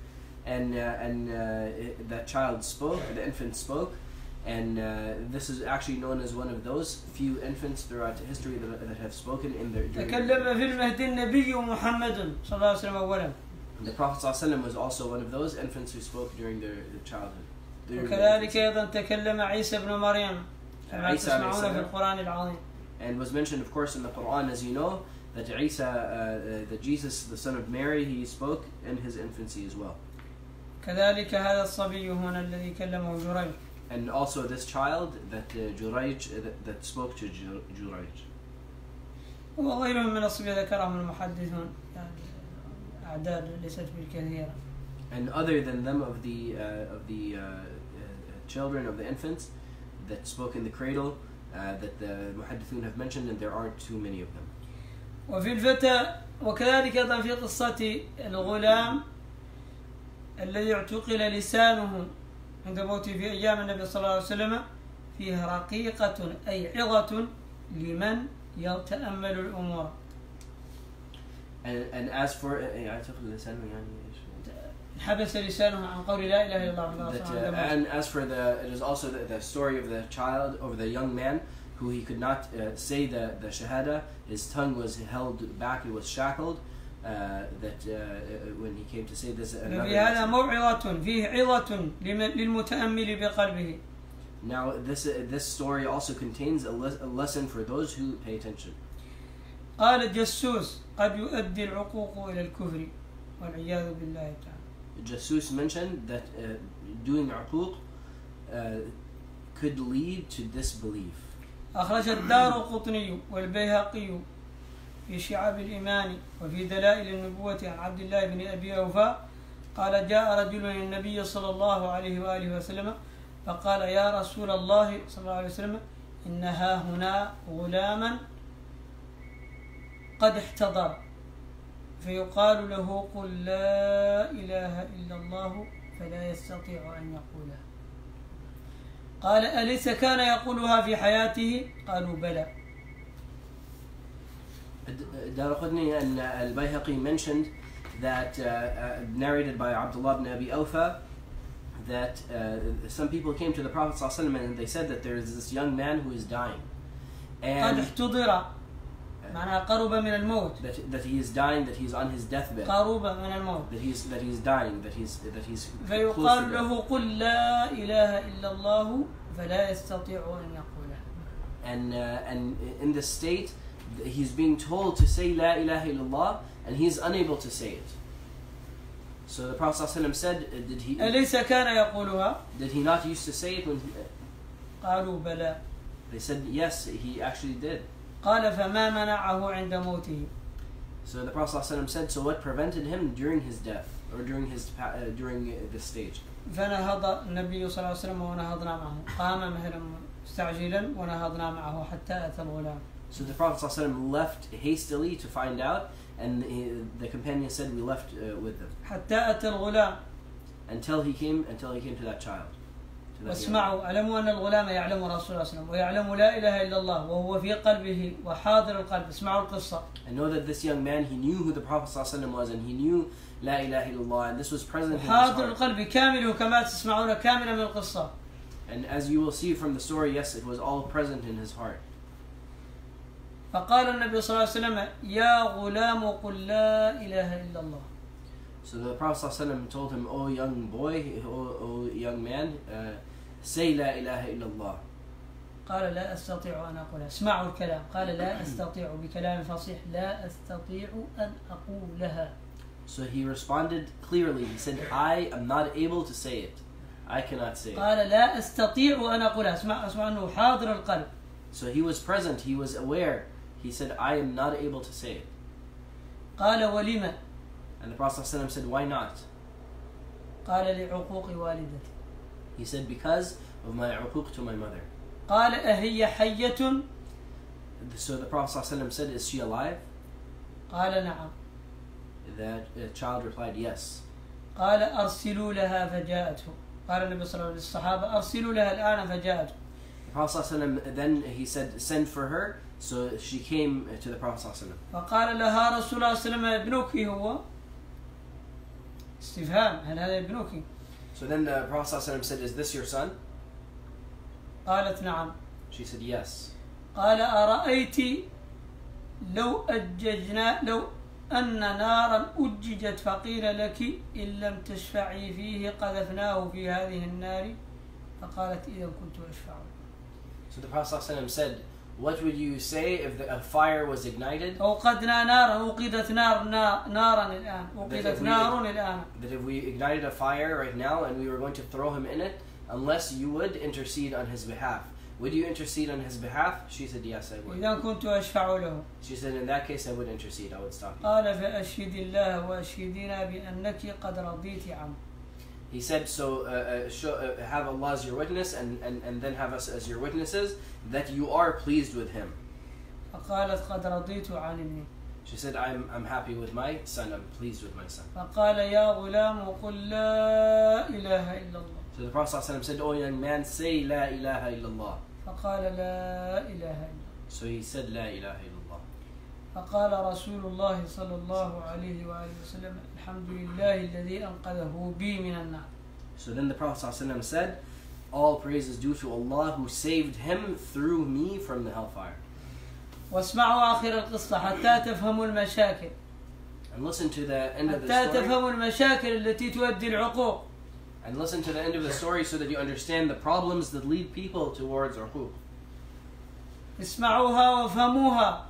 and that child spoke, the infant spoke, and this is actually known as one of those few infants throughout history that have spoken in their. تكلم في المهدي النبي محمد صلى الله عليه وسلم أولا. The Prophet ﷺ was also one of those infants who spoke during their childhood. وكذلك أيضا تكلم عيسى بن مريم كما تسمعون في القرآن العظيم. And was mentioned, of course, in the Quran, as you know, that that Jesus, the son of Mary, he spoke in his infancy as well. كذلك هذا الصبي هنا الذي كلمه جريج. And also this child that Jurayj that spoke to Jurayj. وغيرهم من الصبي ذكرهم المحدثون، يعني أعداد ليست بالكثيرة. And other than them of the children, of the infants that spoke in the cradle, that the muhaddithun have mentioned, and there aren't too many of them. وفي الفتى وكذلك أيضا في قصة الغلام الذي اعتقل لسانه عند موته في أيام النبي صلى الله عليه وسلم، فيها رقيقة أي عظة لمن يتأمل الأمور. And as for حبس لسانه عن قول لا إله إلا الله. And as for it is also the story of the child, or the young man, who he could not say the shahada. His tongue was held back, it was shackled. When he came to say this. هذا موعظة فيه عظة للمتأمل بقلبه. Now this story also contains a lesson for those who pay attention. قال الجسوس قد يؤدي العقوق إلى الكفر والعياذ بالله تعالى. Jasus mentioned that doing uquq could lead to disbelief. أخرج الدارقطني والبيهقي في شعاب الإيمان وفي دلائل النبوة عن عبد الله بن أبي أوفى قال جاء رجل للنبي صلى الله عليه وآله وسلم فقال يا رسول الله صلى الله عليه وسلم إن ها هنا غلاما قد احتضر فيقال له قل لا إله إلا الله فلا يستطيع أن يقولها. قال أليس كان يقولها في حياته؟ قالوا بلى. Daraqutni and al-Bayhaqi mentioned that, narrated by Abdullah ibn Abi Awfa, that some people came to the Prophet ﷺ and they said that there is this young man who is dying. قد احتضر معناها قرب من الموت. That he is dying, that he is on his deathbed. قرب من الموت. That he is dying, that he's فيقال له قل لا إله إلا الله فلا يستطيع أن يقولها. And in this state, he's being told to say La ilaha illallah, and he is unable to say it. So the Prophet ﷺ said, أليس كان يقولها؟ Did he not used to say it when? قالوا بلى. They said yes, he actually did. قال فما منعه عند موته. So the Prophet ﷺ said, so what prevented him during his death, or during this stage? فنهض النبي صلى الله عليه وسلم ونهضنا معه. قام مهلا مستعجلا ونهضنا معه حتى أتى الغلام. So the Prophet ﷺ left hastily to find out, and the companion said we left with them. حتى أتى الغلام. Until he came to that child. واسمعوا اعلموا أن الغلام يعلم رسول الله صلى الله عليه وسلم ويعلم لا إله إلا الله وهو في قلبه وحاضر القلب. اسمعوا القصة. And know that this young man, he knew who the Prophet ﷺ was, and he knew La ilaha illallah, and this was present in his heart. حاضر القلب كامل كما تسمعون كاملا من القصة. And as you will see from the story, yes, it was all present in his heart. فقال النبي صلى الله عليه وسلم يا غلام قل لا إله إلا الله. So the Prophet ﷺ told him, "O young boy, O young man, say La ilaha illallah." قال لا أستطيع أن أقولها. اسمعوا الكلام. قال لا أستطيع بكلام فصيح لا أستطيع أن أقولها. So he responded clearly. He said, "I am not able to say it. I cannot say it." قال لا أستطيع أن أقولها. اسمع أنه حاضر القلب. So he was present. He was aware. He said, "I am not able to say it." قال ولما. And the Prophet ﷺ said, "Why not?" قال لعقوق والدتي. He said, "Because of my uquq to my mother." قال أهي حية؟ So the Prophet ﷺ said, "Is she alive?" قال نعم. That child replied, "Yes." قال أرسلوا لها فجاءته. قال النبي صلى الله عليه وسلم للصحابة أرسلوا لها الآن فجاءته. The Prophet ﷺ then he said, "Send for her." So she came to the Prophet ﷺ. فقال لها رسول الله صلى الله عليه وسلم ابنك هو؟ استفهام هل هذا ابنك؟ So then the Prophet ﷺ said, "Is this your son?" قالت نعم. She said, "Yes." قال أرأيت لو أن نارا أججت فقيل لك إن لم تشفعي فيه قذفناه في هذه النار فقالت إذا كنت أشفع. So the Prophet ﷺ said, "What would you say if a fire was ignited?" أوقدنا نارا أوقدت نارا الآن أوقدت نار الآن. That if we ignited a fire right now and we were going to throw him in it, unless you would intercede on his behalf. Would you intercede on his behalf? She said, "Yes, I would." إذا كنت أشفع له. She said, "In that case, I would intercede. I would stop you." قال فأشهد الله وأشهدنا بأنك قد رضيت عنه. He said, so have Allah as your witness and then have us as your witnesses that you are pleased with him. فقالت قد رضيت عن ابني. She said, I'm happy with my son, I'm pleased with my son. فقال يا غلام قل لا إله إلا الله. So the Prophet ﷺ said, "O young man, say La ilaha illallah." فقال لا إله إلا الله. So he said, "La ilaha illallah." فقال رسول الله صلى الله عليه وآله وسلم الحمد لله الذي أنقذه بي من النار. So then the Prophet ﷺ said, "All praise is due to Allah who saved him through me from the hellfire." واسمعوا آخر القصة حتى تفهموا المشاكل. And listen to the end of the حتى story. تفهموا المشاكل التي تؤدي العقوق. And listen to the end of the story so that you understand the problems that lead people towards uquq. اسمعوها وافهموها.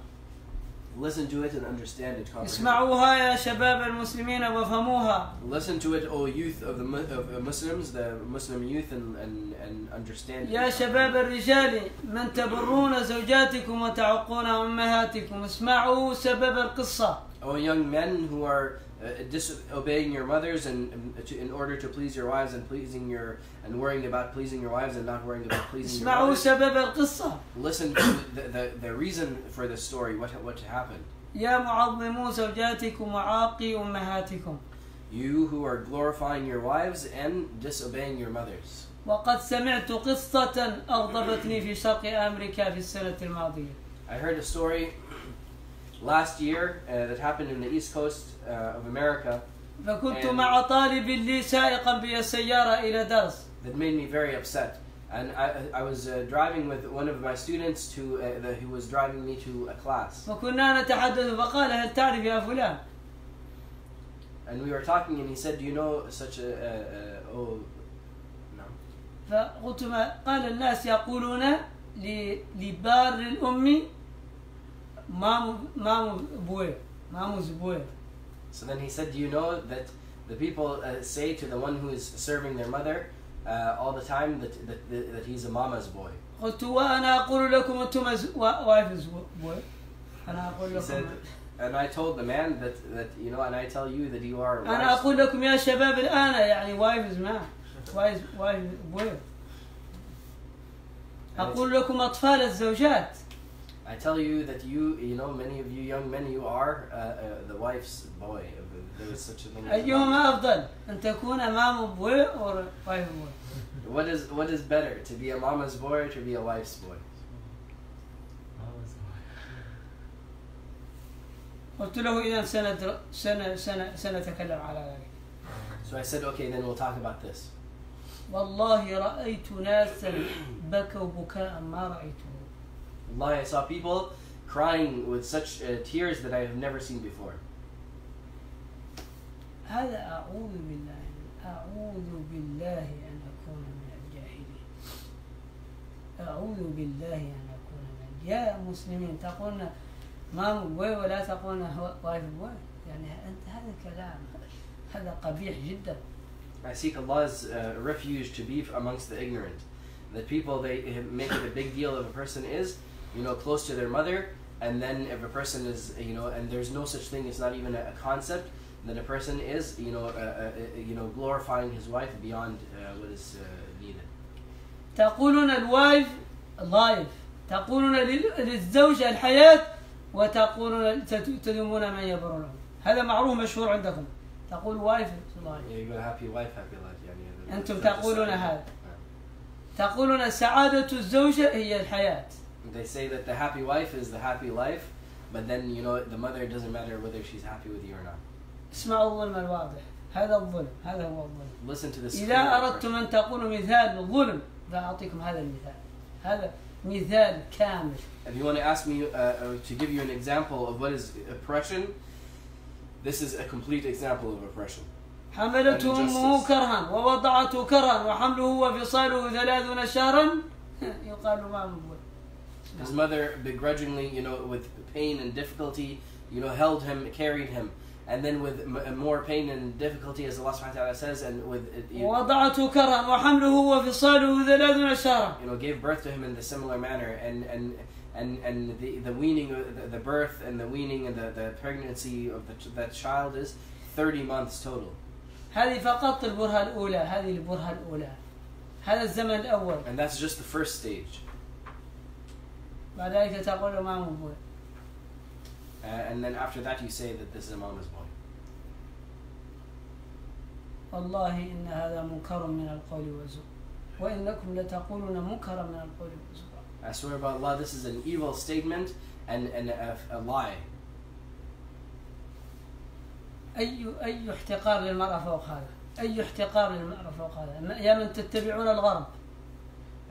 Listen to it and understand it. اسمعوها يا شباب المسلمين وافهموها. Listen to it, O youth of the Muslims, the Muslim youth, and understand يا it. شباب الرجال من تبرون زوجاتكم وتعقون أمهاتكم اسمعوا سبب القصة. O young men who are disobeying your mothers and in order to please your wives and worrying about pleasing your wives and not worrying about pleasing your اسمعوا mothers. سبب القصة. Listen to the reason for this story, what happened. يا معظمو زوجاتكم وعاقي أمهاتكم. You who are glorifying your wives and disobeying your mothers. وقد سمعت قصة أغضبتني في شرق أمريكا في السنة الماضية. I heard a story last year that happened in the East Coast of America. فكنت مع طالب لي سائقا بي السيارة إلى درس. That made me very upset. And I was driving with one of my students who was driving me to a class. وكنا نتحدث فقال هل تعرف يا فلان؟ And we were talking and he said, do you know such oh no. فقلت ما قال الناس يقولون لبار الأم مامو بوي مامو زبوي. So then he said, do you know that the people say to the one who is serving their mother all the time that he's a mama's boy. قلت وأنا أقول لكم أنتم وايف بوي. أنا أقول لكم. And I told the man that you know, and I tell you that you are. أنا أقول لكم يا شباب الآن يعني وايف ما وايف بوي. أقول لكم أطفال الزوجات. I tell you that you know, many of you young men, you are the wife's boy. There is such a thing. أيهما أفضل أن تكون مام بوي أو وايف بوي؟ What is better, to be a mama's boy or to be a wife's boy? قلت له إذا سنتكلم على ذلك. So I said, okay, then we'll talk about this. والله رأيت ناسا بكوا بكاء ما رأيته. Allah, I saw people crying with such tears that I have never seen before. هذا أعوذ بالله أن أكون من الجاهلين. أعوذ بالله أن أكون من يا مسلمين تقولون مام بوي ولا تقولون وايف بوي، يعني أنت هذا كلام هذا قبيح جدا. I seek Allah's refuge to be amongst the ignorant. That people, they make it a big deal if a person is, you know, close to their mother, and then if a person is, you know, and there's no such thing, it's not even a concept, that a person is, you know, glorifying his wife beyond what is needed. تقولون الوايف لايف، تقولون للزوج الحياة، وتقولون تذمون من يبرونه. هذا معروف مشهور عندكم. تقول وايف لايف. Yeah, you got a happy wife, happy life. يعني أنتم تقولون هذا. تقولون سعادة الزوجة هي الحياة. They say that the happy wife is the happy life, but then, you know, the mother, it doesn't matter whether she's happy with you or not. اسمعوا الظلم الواضح. هذا الظلم، هذا هو الظلم. Listen to this. إذا أردتم أن تقولوا مثال للظلم فأعطيكم هذا المثال. هذا مثال كامل. If you want to ask me to give you an example of what is oppression, this is a complete example of oppression. حملته أمه كرها ووضعته كرها وحمله وفصاله 30 شهرا يقال ما مبوي. His mother begrudgingly, you know, with pain and difficulty, you know, held him, carried him, and then with more pain and difficulty, as Allah Subhanahu wa Taala says, and with ووضعته كرها وحمله وفصاله 30 شهرا. You know, gave birth to him in the similar manner, and the weaning, the birth and the weaning and the pregnancy of that child is 30 months total. هذه فقط البرهة الأولى، هذه البرهة الأولى. هذا الزمن الأول. And that's just the first stage. بعد ذلك تقول ما مبوي. And then after that you say that this is a mama's boy. والله إن هذا منكر من القول والزور وإنكم لتقولون منكرا من القول والزور. I swear by Allah, this is an evil statement and a lie. أي احتقار للمرأة فوق هذا؟ أي احتقار للمرأة فوق هذا؟ يا من تتبعون الغرب.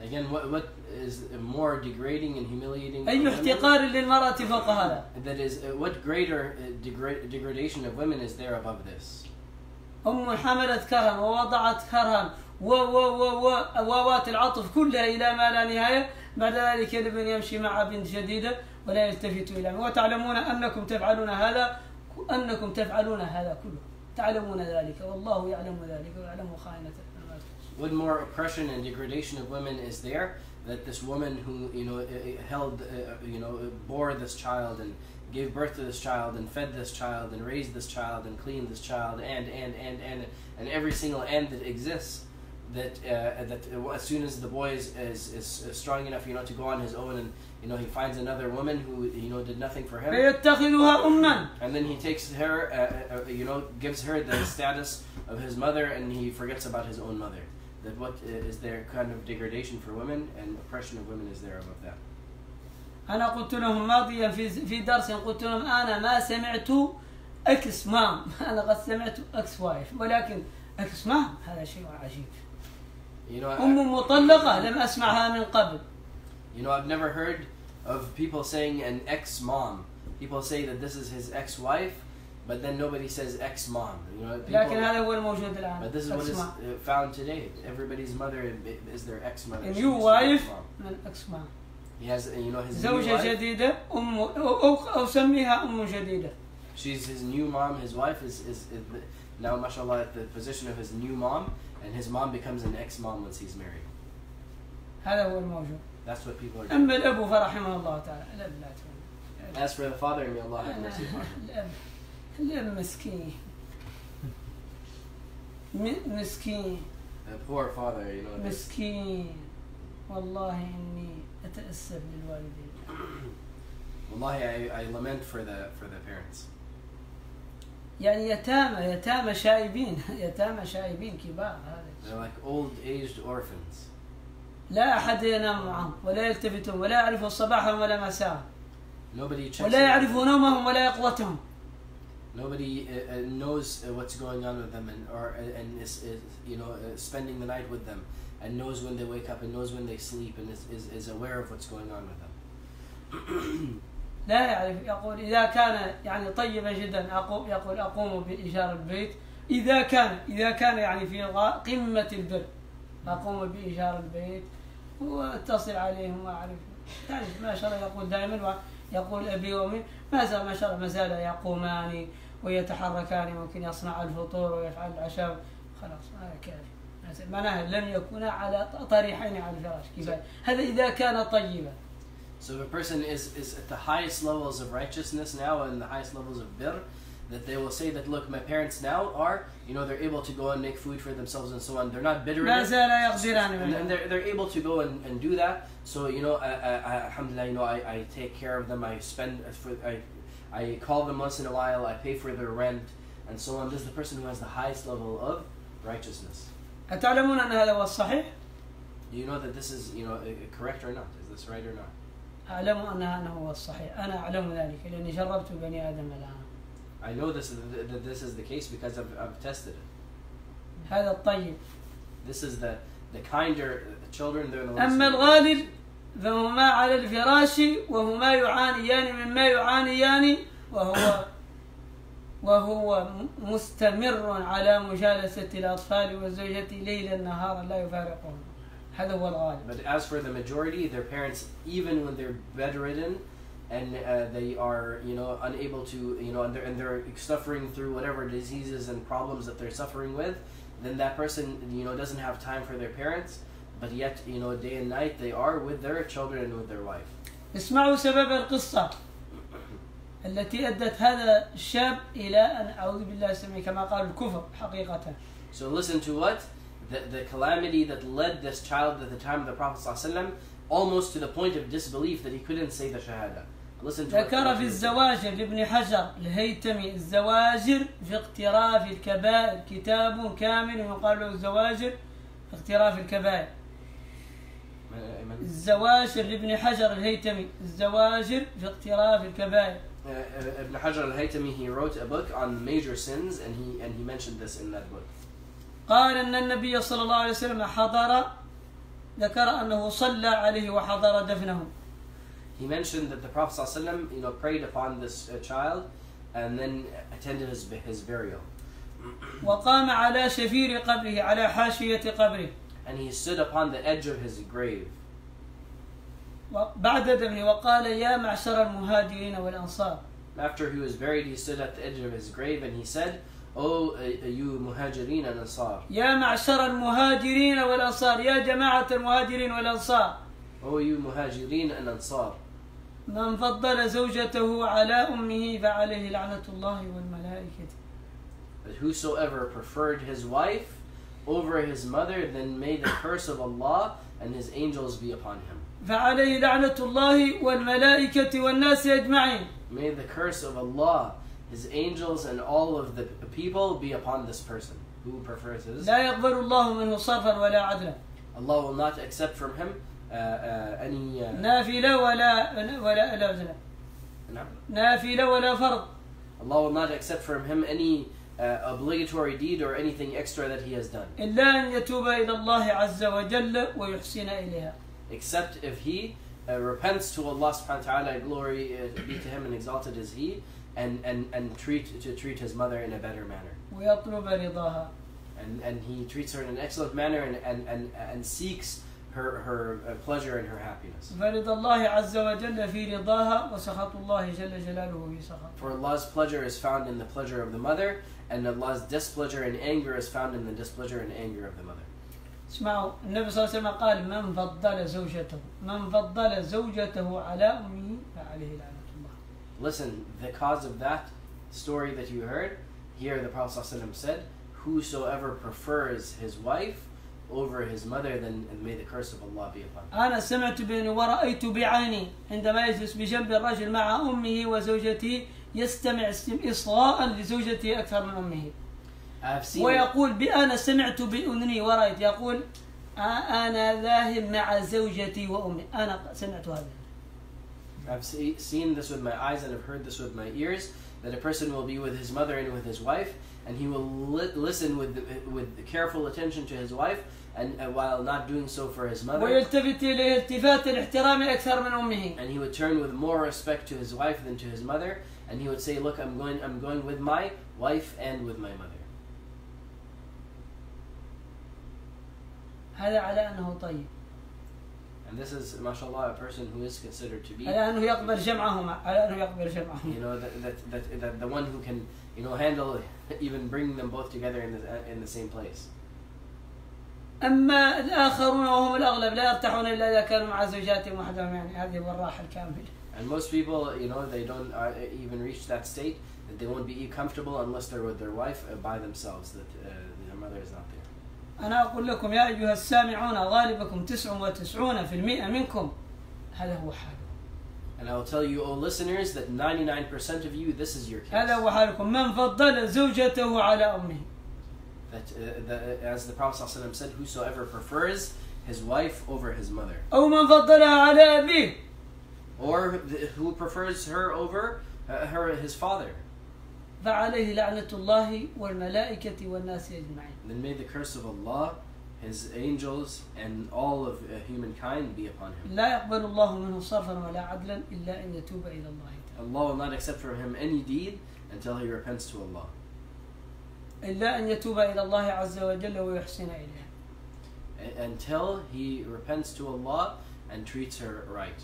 Again, what is more degrading and humiliating? أي احتقار للمرأة فوق هذا؟ That is, what greater degradation of women is there above this? أم حملت كرها ووضعت كرها ووات العطف كلها إلى ما لا نهاية. بعد ذلك الابن يمشي مع بنت جديدة ولا يلتفتوا إلى وتعلمون أنكم تفعلون هذا كله تعلمون ذلك والله يعلم ذلك ويعلم خائنة الأعين. What more oppression and degradation of women is there, that this woman who bore this child and gave birth to this child and fed this child and raised this child and cleaned this child and every single end that exists, that as soon as the boy is strong enough to go on his own, and he finds another woman who did nothing for him, and then he takes her gives her the status of his mother, and he forgets about his own mother. That what is there kind of degradation for women and oppression of women is there above that. أنا قلت لهم ماضيا في درس، قلت لهم أنا ما سمعت أكس مام، أنا قد سمعت أكس وايف، ولكن أكس مام هذا شيء عجيب. أم مطلقة لم أسمعها من قبل. I've never heard of people saying an ex-mom. People say that this is his ex-wife, but then nobody says ex-mom. لكن هذا هو الموجود الآن. But this is what is found today. Everybody's mother is their ex-mother. A new wife من ex-mom. He has his زوجة جديدة أو سميها أم جديدة. She's his new mom. His wife is now, mashallah, at the position of his new mom, and his mom becomes an ex-mom once he's married. هذا هو الموجود. That's what people are doing. أما الأب فرحمه الله تعالى. الأب لا تقول. As for the father, may Allah have mercy upon him. الأب مسكين. مسكين. A poor father, مسكين. والله إني أتأسف للوالدين. Wallahi, I lament for the parents. يعني يتامى شائبين كبار هذا. They're like old-aged orphans. لا أحد ينام معهم ولا يلتفتون ولا يعرفوا صباحهم ولا مساءهم. Nobody checks ولا يعرفوا نومهم ولا يقظتهم. Nobody knows what's going on with them, and is spending the night with them, and knows when they wake up, and knows when they sleep, and is aware of what's going on with them. لا يعرف. يقول إذا كان يعني طيبا جدا يقول أقوم بإيجار البيت. إذا كان يعني في قمة البر أقوم بإيجار البيت واتصل عليهم وأعرف. تعرف ما شاء الله يقول دائما، يقول أبي وأمي ما شاء الله ما زال يقومان ويتحركان، ممكن يصنع الفطور ويفعل العشاء. خلاص هذا كافي. معناها لم يكونا على طريحين على الفراش كفاية. هذا إذا كان طيبا. So if a person is at the highest levels of righteousness now and the highest levels of birr, that they will say that, look, my parents now are, they're able to go and make food for themselves and so on. They're not bitter. And they're able to go and do that. So, alhamdulillah, I take care of them. I call them once in a while. I pay for their rent and so on. This is the person who has the highest level of righteousness. أتعلمون أن هذا هو الصحيح؟ Do you know that this is, correct or not? Is this right or not? أعلم أنه هو الصحيح. أنا أعلم ذلك لأني جربت بني آدم الآن. I know this is the case because I've tested it. هذا الطيب. This is the kinder children. They're the ones. أما الغادر فهما على الفراش وهما يعانيان مما يعانيان وهو مستمر على مجالسة الأطفال والزوجة ليلا نهارا لا يفارقهم. هذا هو الغالب. But as for the majority, their parents, even when they're bedridden and they are unable to and they're suffering through whatever diseases and problems that they're suffering with, then that person doesn't have time for their parents, but yet day and night they are with their children and with their wife. اسمعوا سبب القصة التي أدت هذا الشاب إلى أن أعوذ بالله السميع كما قال الكفر حقيقة. So listen to what the calamity that led this child at the time of the Prophet ﷺ almost to the point of disbelief that he couldn't say the shahada. Listen to ذكر في الزواجر لابن حجر الهيتمي الزواجر في اقتراف الكبائر، كتاب كامل يقال له الزواجر في اقتراف الكبائر. الزواجر لابن حجر الهيتمي الزواجر في اقتراف الكبائر. Ibn Hajar al-Haytami, he wrote a book on major sins, and he mentioned this in that book. قال أن النبي صلى الله عليه وسلم حضر، ذكر أنه صلى عليه وحضر دفنه. He mentioned that the Prophet ﷺ, prayed upon this child and then attended his burial. وقام على شفير قبره على حاشية قبره. And he stood upon the edge of his grave. بعد دفنه وقال يا معشر المهاجرين والأنصار. After he was buried, he stood at the edge of his grave and he said, "O you muhajirin and ansar." يا معشر المهاجرين والأنصار، يا جماعة المهاجرين والأنصار. O you muhajirin and ansar. من فضل زوجته على أمه فعليه لعنة الله والملائكة. But whosoever preferred his wife over his mother, then may the curse of Allah and His angels be upon him. فعليه لعنة الله والملائكة والناس أجمعين. May the curse of Allah, His angels, and all of the people be upon this person who prefers his. لا يقبل الله منه صرفا ولا عدلا. Allah will not accept from him any نافلة ولا نافلة ولا فرض. Allah will not accept from him any obligatory deed or anything extra that he has done. إلا أن يتوب إلى الله عز وجل ويحسن إليها. Except if he repents to Allah subhanahu wa ta'ala, glory be to him and exalted is he, and treat his mother in a better manner. ويطلب رضاها. And he treats her in an excellent manner and seeks her pleasure and her happiness. فرض الله عز وجل في رضاها وسخط الله جل جلاله في سخط. For Allah's pleasure is found in the pleasure of the mother, and Allah's displeasure and anger is found in the displeasure and anger of the mother. اسمعوا النبي صلى الله عليه وسلم قال من فضل زوجته على أمه فعليه لعنة الله. Listen, the cause of that story that you heard, here the Prophet ﷺ said, whosoever prefers his wife over his mother, then may the curse of Allah be upon him. أنا سمعت بأني ورأيت بعيني عندما يجلس بجنب الرجل مع أمه وزوجته يستمع إصغاء لزوجته أكثر من أمه. ويقول بأنا سمعت بأذني ورأيت، يقول أنا ذاهب مع زوجتي وأمي. أنا سمعت هذا. I've seen this with my eyes and I've heard this with my ears, that a person will be with his mother and with his wife, and he will listen with careful attention to his wife, and while not doing so for his mother. ويلتفت إليه التفات الاحترام أكثر من أمه. And he would turn with more respect to his wife than to his mother, and he would say, "Look, I'm going with my wife and with my mother." هذا على أنه طيب. And this is, mashallah, a person who is considered to be. على أنه يقبل جمعهما. على أنه يقبل جمعهما. You know that the one who can, you know, handle even bringing them both together in the same place. أما الآخرون وهم الأغلب لا يرتاحون إلا إذا كانوا مع زوجاتهم وحدهم، يعني هذه هو الراحة الكاملة. And most people, you know, they don't even reach that state that they won't be comfortable unless they're with their wife by themselves, that their mother is not there. أنا أقول لكم يا أيها السامعون غالبكم 99% منكم هذا هو حالكم. And I will tell you, O listeners, that 99% of you, this is your case. هذا هو حالكم. من فضل زوجته على أمه. That as the Prophet ﷺ said, whosoever prefers his wife over his mother. أو من فضلها على أبيه. Or who prefers her over his father. فعليه لعنة الله والملائكة والناس أجمعين. Then may the curse of Allah, His angels, and all of humankind be upon him. لا يقبل الله منه صرفا ولا عدلا إلا أن يتوب إلى الله تعالى. Allah will not accept from him any deed until he repents to Allah. إلا أن يتوب إلى الله عز وجل ويحسن إليها. Until he repents to Allah and treats her right.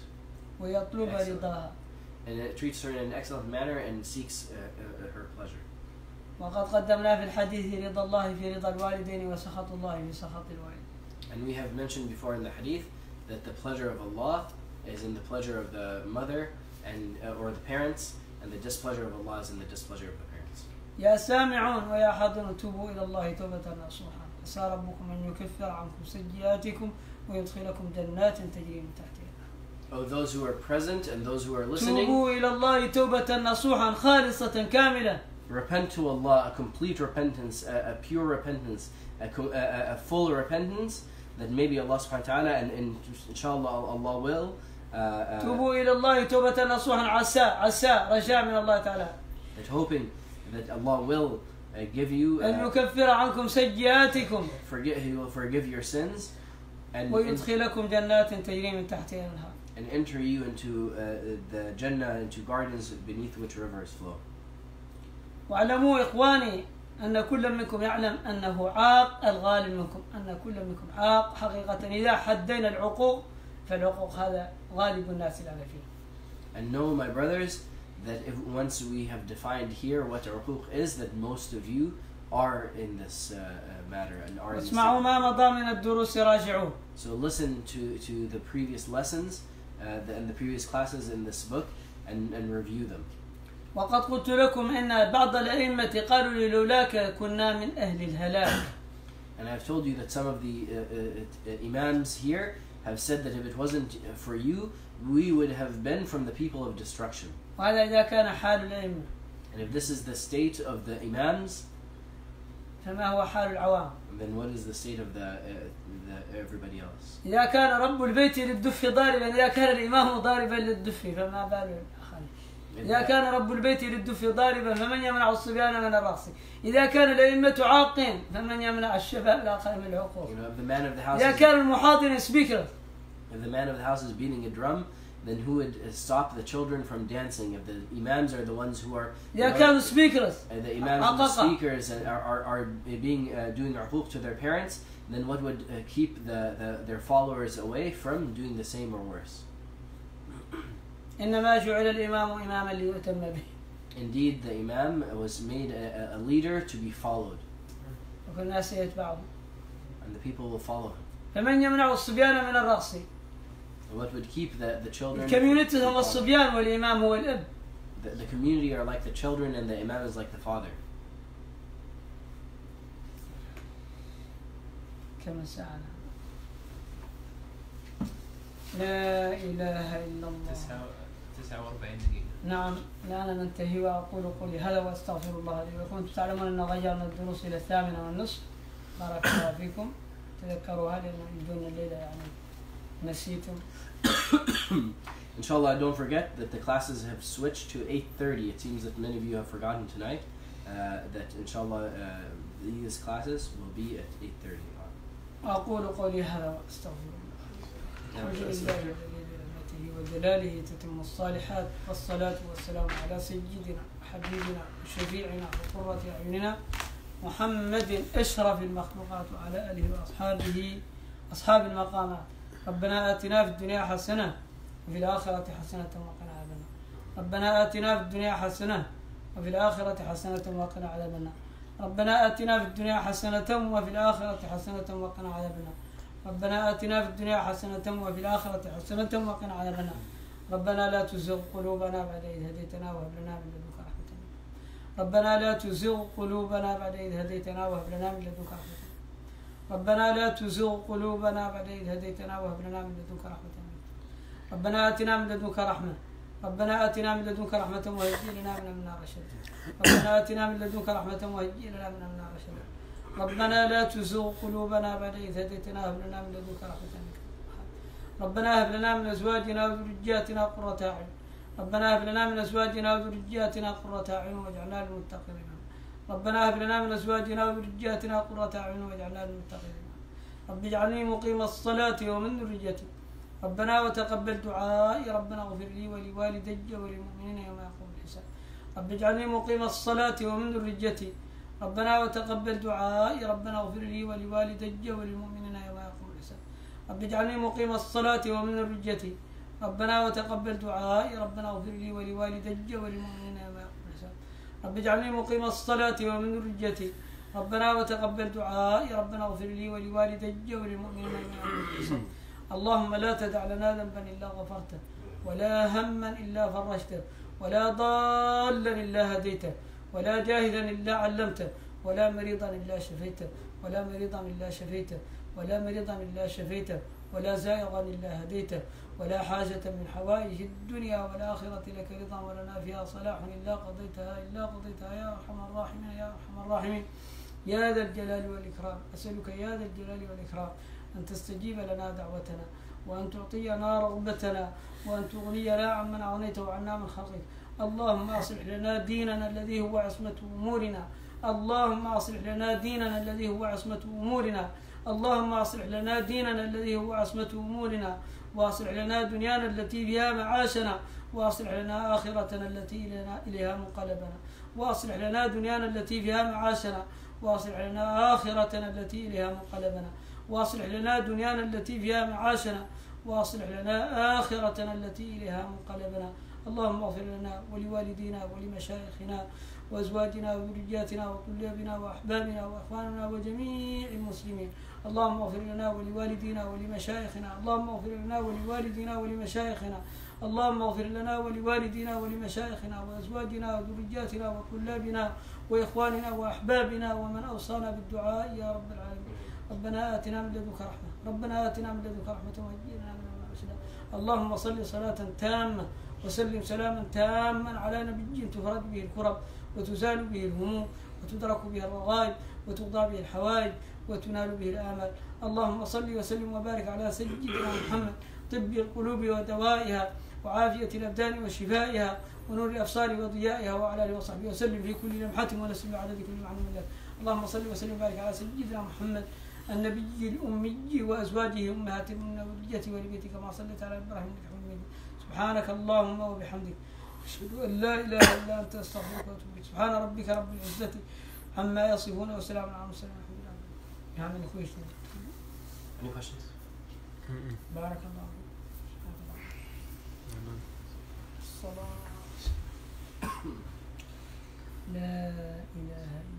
ويطلب رضاها. And it treats her in an excellent manner and seeks her pleasure. وقد قدمنا في الحديث رضا الله في رضا الوالدين وسخط الله في سخط الوالد. And we have mentioned before in the hadith that the pleasure of Allah is in the pleasure of the mother and or the parents, and the displeasure of Allah is in the displeasure of the parents. يا سامعون ويا حاضرون توبوا إلى الله توبة نصوحا عسى ربكم أن يكفر عنكم سيئاتكم ويدخلكم جنات تجري من تحتها. Oh, those who are present and those who are listening, توبوا إلى الله توبة نصوحا خالصة كاملة. Repent to Allah, a complete repentance, a pure repentance, a full repentance, that maybe Allah subhanahu wa ta'ala and inshallah Allah will توبوا إلى الله توبة نصوحا عسى رجاء من الله تعالى. that hoping that Allah will give you أن يكفر عنكم سيئاتكم. He will forgive your sins and ويدخلكم جنات تجري من تحتها الأنهار. And enter you into the Jannah, into gardens beneath which rivers flow. واعلموا إخواني أن كل منكم يعلم أنه عاق الغالب منكم، أن كل منكم عاق حقيقة. إذا حدينا العقوق فالعقوق هذا غالب الناس الآن فيه. And know, my brothers, that if once we have defined here what uquq is, that most of you are in this matter and are in this. اسمعوا ما مضى من الدروس راجعوه. So listen to the previous lessons and the previous classes in this book and review them. وقد قلت لكم إن بعض الأئمة قالوا لولاك كنا من أهل الهلاك. And I've told you that some of the imams here have said that if it wasn't for you, we would have been from the people of destruction. وهذا إذا كان حال الأئمة. And if this is the state of the imams, فما هو حال العوام؟ then what is the state of the everybody else? إذا كان رب البيت للدف ضاربا، إذا كان الإمام ضاربا للدف، فما بال الآخرين؟ إذا كان رب البيت للدف ضاربا فمن يمنع الصبيان من الرقص؟ إذا كان الأئمة عاقين فمن يمنع الشباب الآخرين من العقوق؟ إذا كان المحاضر سبيكر، if the man of the house is beating a drum, then who would stop the children from dancing? If the imams are the ones who are, إذا كانوا speakers، the imams and the speakers are being doing uquq to their parents, then what would keep their followers away from doing the same or worse? إنما جعل الإمام إماما ليؤتم به. Indeed, the imam was made a leader to be followed, والناس يتبعه. and the people will follow him. فمن يمنع الصبيان من الرقص؟ What would keep the children? الكوميونيتي هم الصبيان والإمام هو الأب. The community are like the children and the imam is like the father. كم ساعة؟ لا إله إلا الله. 49 دقيقة. نعم، الآن ننتهي وأقول قولي هذا وأستغفر الله لي ولكم. تعلمون أن غيرنا الدروس إلى 8:30. بارك الله فيكم. تذكروها لأن دون الليلة يعني نسيتم. Inshallah, don't forget that the classes have switched to 8:30. It seems that many of you have forgotten tonight that inshallah these classes will be at 8:30. أقول قولي هذا وأستغفر الله. وجل الله برحمته وجلاله تتم الصالحات، والصلاة والسلام على سيدنا وحبيبنا وشفيعنا وقرة أعيننا محمد أشرف المخلوقات وعلى آله وأصحابه أصحاب المقامات. ربنا آتنا في الدنيا حسنة وفي الآخرة حسنة وقنا عذاب النار. ربنا آتنا في الدنيا حسنة وفي الآخرة حسنة وقنا عذاب النار. ربنا آتنا في الدنيا حسنة وفي الآخرة حسنة وقنا عذاب النار. ربنا آتنا في الدنيا حسنة وفي الآخرة حسنة وقنا عذاب النار. ربنا لا تزغ قلوبنا بعد إذ هديتنا وهب لنا من لدنك رحمة. ربنا لا تزغ قلوبنا بعد إذ هديتنا وهب لنا من لدنك رحمة. ربنا لا تزغ قلوبنا بعد إذ هديتنا وهب لنا من لدنك رحمة. ربنا آتنا من لدنك رحمة. ربنا آتنا من لدنك رحمة وهيئ لنا من أمرنا رشدا. ربنا آتنا من لدنك رحمة وهيئ لنا من أمرنا رشدا. ربنا لا تزغ قلوبنا بعد إذ هديتنا وهب لنا من لدنك رحمة. ربنا هب لنا من أزواجنا وذرياتنا قرة أعين. ربنا هب لنا من أزواجنا وذرياتنا قرة أعين واجعلنا للمتقين. ربنا هب لنا من أزواجنا وذرياتنا قرة أعين واجعلنا للمتقين. رب اجعلني مقيم الصلاة ومن ذريتي. ربنا وتقبل دعائي. ربنا اغفر لي ولوالدي وللمؤمنين يوم يقوم الحساب. رب اجعلني مقيم الصلاة ومن ذريتي. ربنا وتقبل دعائي. ربنا اغفر لي ولوالدي وللمؤمنين يوم يقوم الحساب. رب اجعلني مقيم الصلاة ومن ذريتي. ربنا وتقبل دعائي. ربنا اغفر لي ولوالدي وللمؤمنين يوم يقوم الحساب. رب اجعلني مقيم الصلاة ومن ذريتي. ربنا وتقبل دعائي. ربنا اغفر لي ولوالدي وللمؤمنين يوم يقوم الحساب. اللهم لا تدع لنا ذنبا إلا غفرته، ولا هما إلا فرجته، ولا ضالا إلا هديته، ولا جاهلا إلا علمته، ولا مريضا إلا شفيته، ولا مريضا إلا شفيته، ولا مريضا إلا شفيته، ولا زائغا إلا هديته، ولا حاجة من حوائج الدنيا والآخرة لك رضا ولنا فيها صلاح إلا قضيتها يا أرحم الراحمين يا أرحم الراحمين يا ذا الجلال والإكرام. أسألك يا ذا الجلال والإكرام أن تستجيب لنا دعوتنا، وأن تعطينا رغبتنا، وأن تغنينا عمن أغنيته عنا من خلقك. اللهم أصلح لنا ديننا الذي هو عصمة أمورنا. اللهم أصلح لنا ديننا الذي هو عصمة أمورنا. اللهم أصلح لنا ديننا الذي هو عصمة أمورنا، وأصلح لنا دنيانا التي بها معاشنا، وأصلح لنا آخرتنا التي إليها منقلبنا، وأصلح لنا دنيانا التي فيها معاشنا، وأصلح لنا آخرتنا التي إليها منقلبنا، وأصلح لنا دنيانا التي فيها معاشنا، وأصلح لنا آخرتنا التي إليها منقلبنا. اللهم اغفر لنا ولوالدينا ولمشايخنا وأزواجنا وذرياتنا وطلابنا وأحبابنا وإخواننا وجميع المسلمين. اللهم اغفر لنا ولوالدينا ولمشايخنا. اللهم اغفر لنا ولوالدينا ولمشايخنا. اللهم اغفر لنا ولوالدينا ولمشايخنا وأزواجنا وذرياتنا وطلابنا وإخواننا وأحبابنا ومن أوصانا بالدعاء يا رب العالمين. ربنا آتنا من لدنك رحمة. ربنا آتنا من لدنك رحمة وهيئ من أمرنا رشدا. اللهم صل صلاة تامة وسلم سلاما تاما على نبي تفرد به الكرب وتزال به الهموم وتدرك به الرغائب وتقضى به الحوائج وتنال به الآمال. اللهم صل وسلم وبارك على سيدنا محمد طب القلوب ودوائها وعافية الأبدان وشفائها ونور الأبصار وضيائها وعلى آله وصحبه وسلم في كل لمحة ونسل بعدد كل معلوم لك. اللهم صل وسلم وبارك على سيدنا محمد النبي الأمي وأزواجه أمهات المؤمنين وذريته ولبيته كما صليت على إبراهيم إنك حميد مجيد. سبحانك اللهم وبحمدك أشهد أن لا إله إلا أنت أستغفرك وأتوب إليك. سبحان ربك رب العزة عما يصفون وسلام على المرسلين والحمد لله. يا من أخوي Any questions? بارك الله فيك. الصلاة لا إله إلا